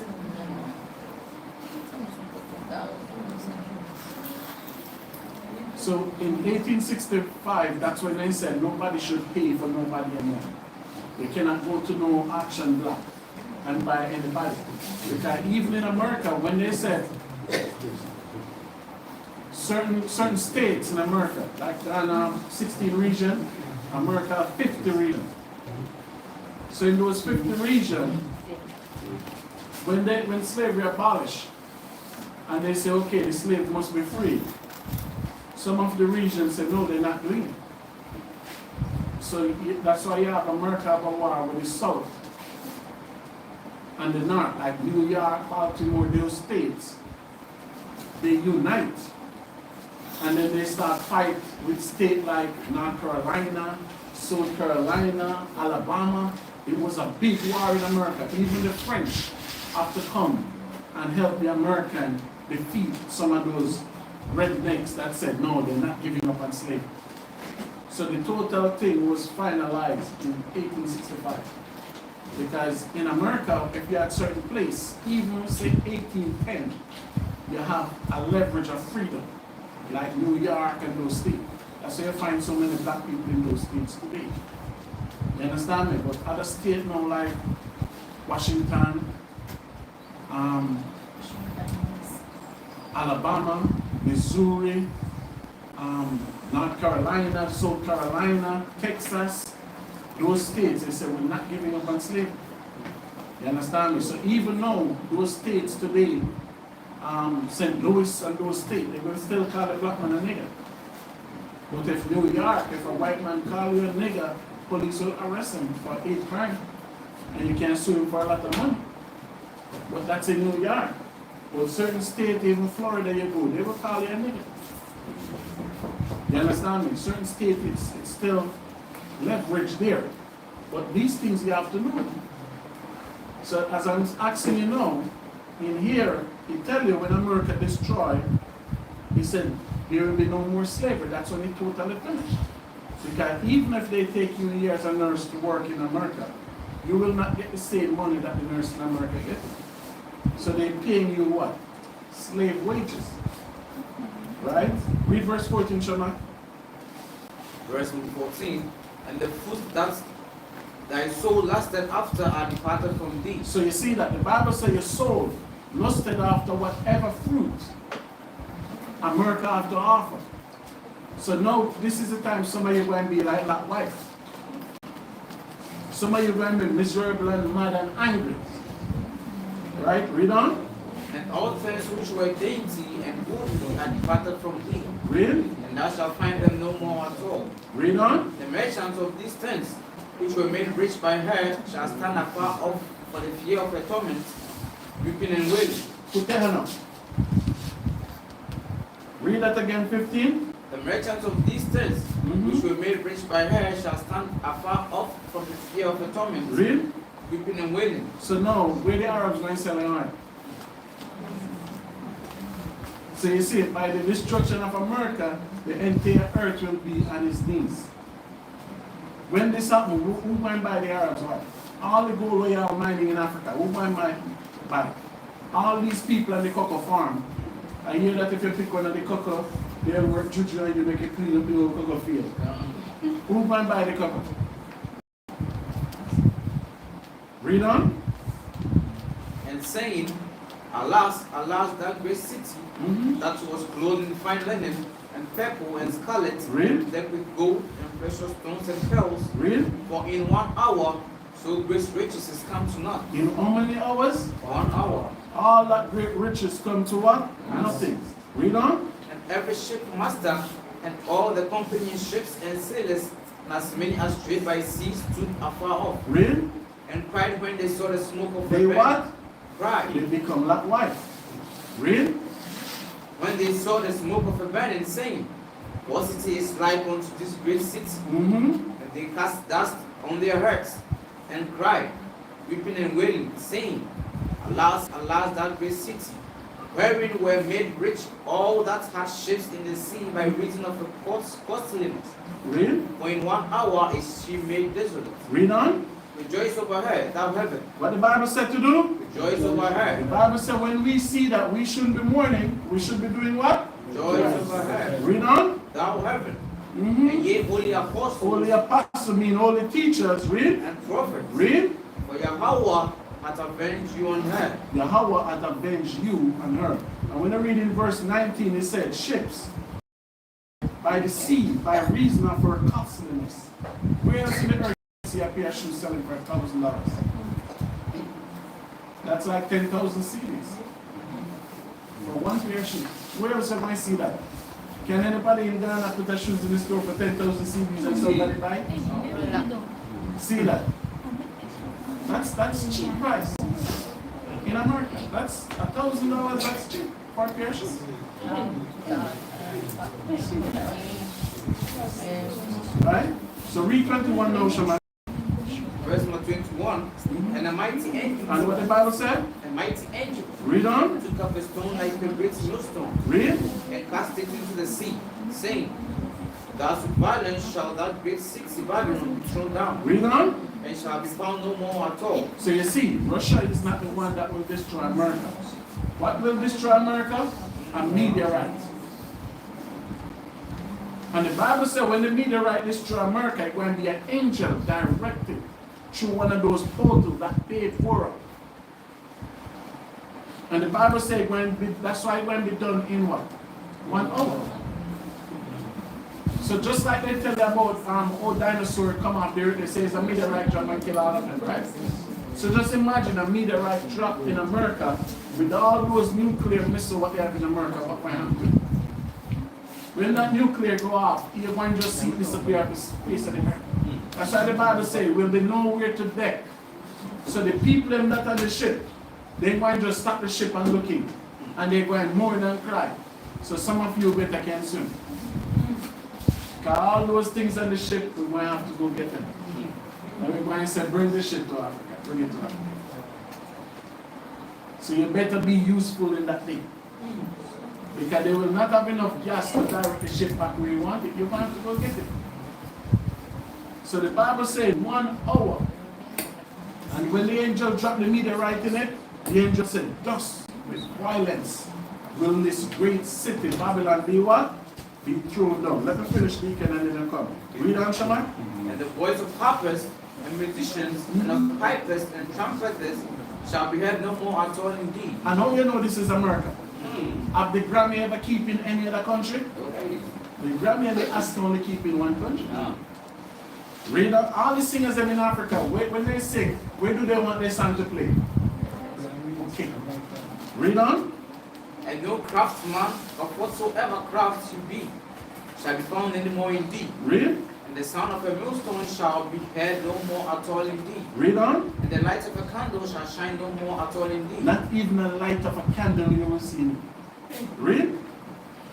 So in 1865, that's when they said nobody should pay for nobody anymore. You cannot go to no auction block and buy anybody. Because even in America, when they said certain states in America, like 16 region, America 50 region. So in those 50 regions, when slavery abolished, and they say, okay, the slave must be free. Some of the regions say, no, they're not doing it. So that's why you have America have a war with the South and the North, like New York, Baltimore, those states. They unite. And then they start fight with states like North Carolina, South Carolina, Alabama. It was a big war in America. Even the French have to come and help the American defeat some of those rednecks that said, no, they're not giving up on slavery. So the total thing was finalized in 1865. Because in America, if you're at a certain place, even say 1810, you have a leverage of freedom, like New York and those states. That's why you find so many black people in those states today. You understand me? But other states now, like Washington, Alabama, Missouri, North Carolina, South Carolina, Texas, those states, they say we're not giving up on slavery. You understand me? So even now, those states today, St. Louis and those states, they will still call a black man a nigger. But if New York, if a white man call you a nigger, police will arrest him for hate crime. And you can't sue him for a lot of money. But that's in New York. But certain states, even Florida you go, they will call you a nigger. You understand me? Certain states, it's still leverage there. But these things you have to know. So as I'm asking you now, in here, he tell you when America destroyed, he said there will be no more slavery. That's when it totally finished. Because even if they take you here as a nurse to work in America, you will not get the same money that the nurse in America gets. So they're paying you what? Slave wages. Right? Read verse 14, Shema. Verse 14. And the fruit that thy soul lusted after are departed from thee. So you see that the Bible says your soul lusted after whatever fruit America have to offer. So now this is the time some of you are going to be like that wife. Some of you are going to be miserable and mad and angry. Right? Read on. And all things which were dainty and goodly are departed from thee. Read. And thou shalt find them no more at all. Read on. The merchants of these things, which were made rich by her, shall stand afar off for the fear of her torment, weeping and wailing. Put the hand up. Read that again, 15. The merchants of these things, which were made rich by her, shall stand afar off from the fear of her torment, Read. weeping and wailing. So now, where the Arabs going to sell oil? So you see, by the destruction of America, the entire earth will be on its knees. When this happens, who going to buy the Arabs oil? All the gold we are mining in Africa, who going to buy? All these people at the cocoa farm. I hear that if you pick one of the cocoa, they'll work juju and you make it clean up the whole cocoa field. Who going to buy the cocoa? Read on. And saying, Alas, alas, that great city that was clothed in fine linen and purple and scarlet, decked with gold and precious stones and pearls. Read. For in 1 hour, so great riches is come to naught. In how many hours? 1 hour. All that great riches come to what? Nothing. Read on. And every shipmaster and all the company ships and sailors, and as many as trade by sea, stood afar off. Read. And cried when they saw the smoke of They the what? Cried. They become like white. Read. When they saw the smoke of a burning, saying, What city is like unto this great city? And they cast dust on their heads, and cried, weeping and wailing, saying, Alas, alas, that great city, wherein were made rich all that had ships in the sea by reason of the costliness. Read. For in 1 hour is she made desolate. Read on. Rejoice over her, thou heaven. What the Bible said to do? Rejoice over The her. Bible said when we see that we shouldn't be mourning, we should be doing what? Rejoice over her, Read on. thou heaven. And ye holy apostles Holy apostles mean holy teachers. Read. and prophets. Read. For YAHAWAH hath avenged you on her. YAHAWAH hath avenged you and her. And when I read in verse 19, it said, ships by the sea by reason of her costliness. Where else in the earth see a pair of shoes selling for $1,000? That's like 10,000 CDs for one pair of shoes. Where else have I seen that? Can anybody in Ghana put their shoes in the store for 10,000 CDs and somebody buy? See that? That's cheap price. In America, that's $1,000. That's cheap for a pair of shoes. Right? So read 21 now, Shema. Verse number 21. And a mighty angel. And what the Bible said? A mighty angel Read on. took up a stone like a great millstone Read. and cast it into the sea, saying, Thus with violence shall that great city Babylon be thrown down, Read on. and shall be found no more at all. So you see, Russia is not the one that will destroy America. What will destroy America? A meteorite. And the Bible said when the meteorite destroy America, it's going to be an angel directed through one of those portals that paid for it. And the Bible says that's why it's going to be done in what? 1 hour. So just like they tell you about old dinosaur come out there, they say it's a meteorite drop and kill all of them, right? So just imagine a meteorite dropped in America with all those nuclear missiles what they have in America, what might happen? When that nuclear go off, you're going to just see it disappear off the face of the earth. That's why the Bible says, will be nowhere to deck. So the people them that on the ship, they're going to just stop the ship and look in. And they're going to mourn and cry. So some of you better can swim. Because all those things on the ship, we're going to have to go get them. And we're going to say, bring the ship to Africa. Bring it to Africa. So you better be useful in that thing. Because they will not have enough gas to direct the ship back where you want it. You're going to have to go get it. So the Bible says 1 hour. And when the angel dropped the meteorite in it, the angel said, thus with violence will this great city, Babylon, be what? Be thrown down. Let me finish speaking and then I'll come. Read on, Shaman. And the voice of harpers and musicians and of pipers and trumpeters shall be heard no more at all indeed. And how you know this is America? Have the Grammy ever keep in any other country? The Grammy and the Oscar only keep in one country. Read on. All the singers in Africa, when they sing, where do they want their song to play? Okay. Read on. And no craftsman of whatsoever craft you be shall be found any more indeed. Read. And the sound of a millstone shall be heard no more at all indeed. Read on. And the light of a candle shall shine no more at all indeed. Not even the light of a candle you will see. Read.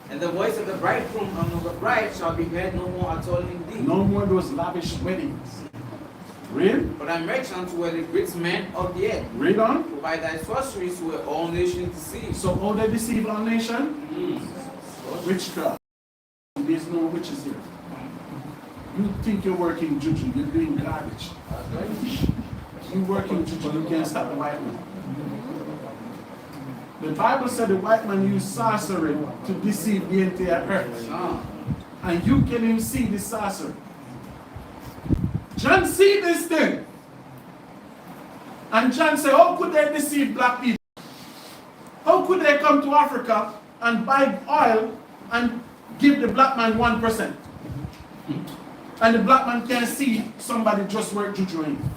And the voice of the bridegroom and of the bride shall be heard no more at all indeed. No more those lavish weddings. Read. For thy merchants were the great men of the earth. Read on. For by thy sorceries were all nations deceived. So how they deceive our nation? Witchcraft. There's no witches here. You think you're working juju, you're doing garbage. You working juju, you can't stop the white man. The Bible said the white man used sorcery to deceive the entire earth. And you can even see the sorcery. John see this thing. And John said, how could they deceive black people? How could they come to Africa and buy oil and give the black man 1%? And the black man can't see somebody just work juju in.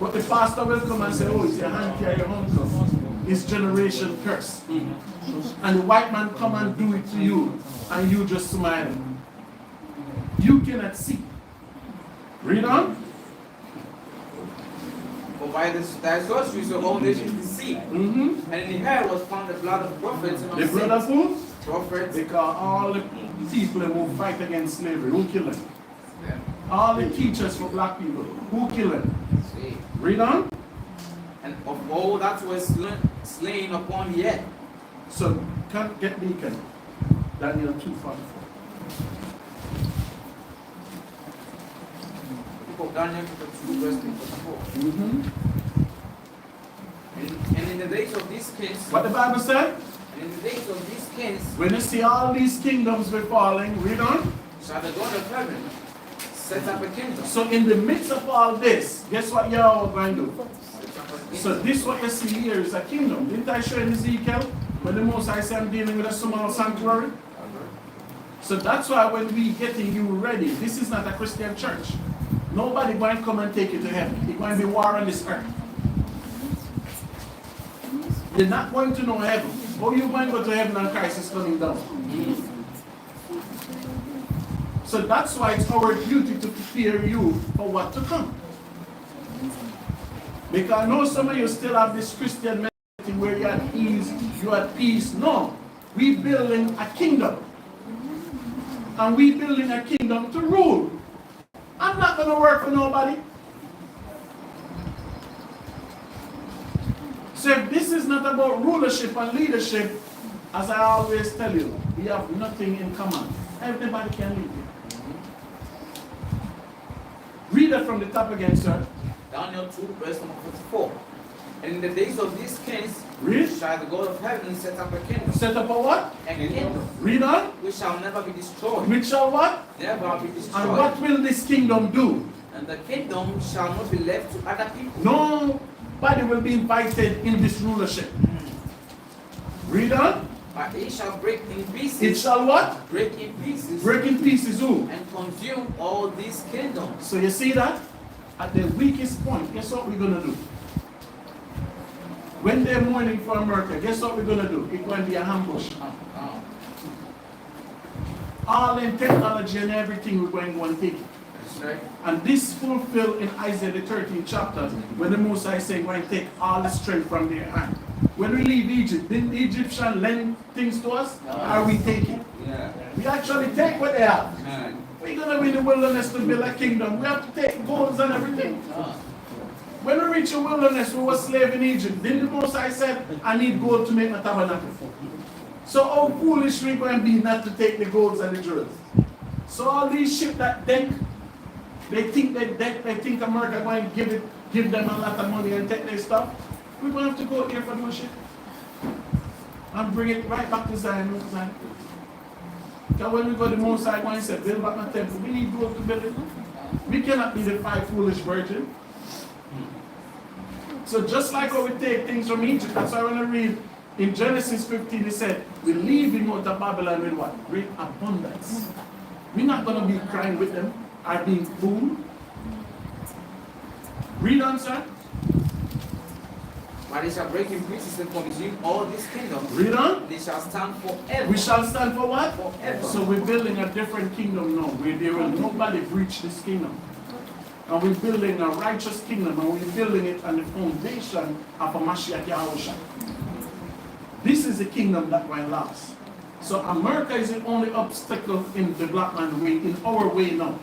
But the pastor will come and say, oh, it's your hand here, your uncle. It's generation curse. And the white man come and do it to you, and you just smile. You cannot see. Read on. For by thy sorceries were all nations deceived. And in the hair was found the blood of prophets and of The blood of who? prophets. They call all the people who fight against slavery. Who kill them? All the teachers for black people. Who kill them? Read on. And of all that was slain upon the earth. So, can't get Deacon. Daniel 2:44. Book of Daniel chapter 2 verse 24. And in the days of these kings, What the Bible said? and in the days of these kings, When you see all these kingdoms befalling, read on. shall the God of heaven set up a kingdom. So in the midst of all this, guess what y'all going to do? Set up a kingdom. So this what you see here is a kingdom. Didn't I show in Ezekiel when the Most High said I'm dealing with a small sanctuary? So that's why when we getting you ready, this is not a Christian church. Nobody going to come and take you to heaven. It's going to be war on this earth. You're not going to know heaven. How are you going to go to heaven and Christ is coming down? So that's why it's our duty to prepare you for what to come. Because I know some of you still have this Christian mentality where you're at ease, you're at peace. No. We're building a kingdom. And we're building a kingdom to rule. I'm not going to work for nobody. So if this is not about rulership and leadership, as I always tell you, we have nothing in common. Everybody can lead you. Read that from the top again, sir. Daniel 2 verse number 44. And in the days of these kings, Read. shall the God of heaven set up a kingdom. Set up a what? A kingdom Read on. which shall never be destroyed. Which shall what? Never be And destroyed. what will this kingdom do? And the kingdom shall not be left to other people. Nobody will be invited in this rulership. Read on. But it shall break in pieces. It shall what? Break in pieces. Break in pieces who? And consume all these kingdoms. So you see that? At the weakest point, guess what we're going to do? When they're mourning for America, guess what we're going to do? It's going to be an ambush. All in technology and everything, we're going to go and take it. That's right. And this fulfilled in Isaiah the 13th chapter, when the Most High saying, going to take all the strength from their hand. When we leave Egypt, didn't the Egyptians lend things to us? Are we taking? Yeah. We actually take what they have. Man. We're going to be in the wilderness to build a kingdom. We have to take golds and everything. When we reach the wilderness, we were slaves in Egypt. Then the Most High said, I need gold to make my tabernacle. So how foolish we going to be not to take the golds and the jewels? So all these ships that they think America going to give them a lot of money and take their stuff. We're going to have to go here for the ship and bring it right back to Zion. Because when we go to the Most High, when he said, build back my temple, we need gold to build it. We cannot be the 5 foolish virgins. So just like how we take things from Egypt, that's why when I read in Genesis 15, it said, we're leaving out of Babylon with what? Great abundance. We're not going to be crying with them, or being fooled. Read on, sir. But they shall break in pieces and consume all these kingdoms. Read on. They shall stand forever. We shall stand for what? Forever. So we're building a different kingdom now, where there will nobody breach this kingdom. And we're building a righteous kingdom, and we're building it on the foundation of a Mashiach YAHAWAH. This is the kingdom that will last. So America is the only obstacle in the black man's way, in our way now.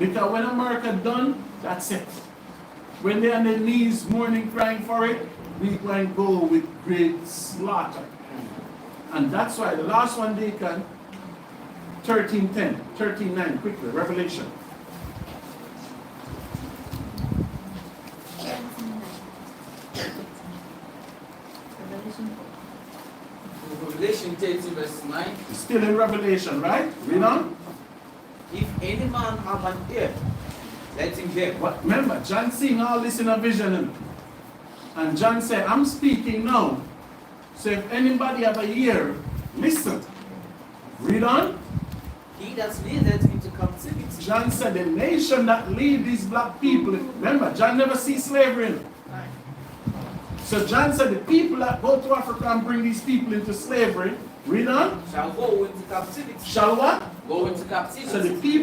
Because when America done, that's it. When they're on their knees mourning, crying for it, we going to go with great slaughter. And that's why the last one they can 13:10, 13:9, quickly, Revelation. Revelation 30 verse 9. It's still in Revelation, right? Read on. If any man have an ear, let him hear. But remember, John seeing all this in a vision. And John said, I'm speaking now. So if anybody have a ear, listen. Read on. He that leadeth into captivity. John said the nation that lead these black people. Remember, John never see slavery. So John said the people that go to Africa and bring these people into slavery, read on. Shall go into captivity. Shall what? Go into captivity. So the people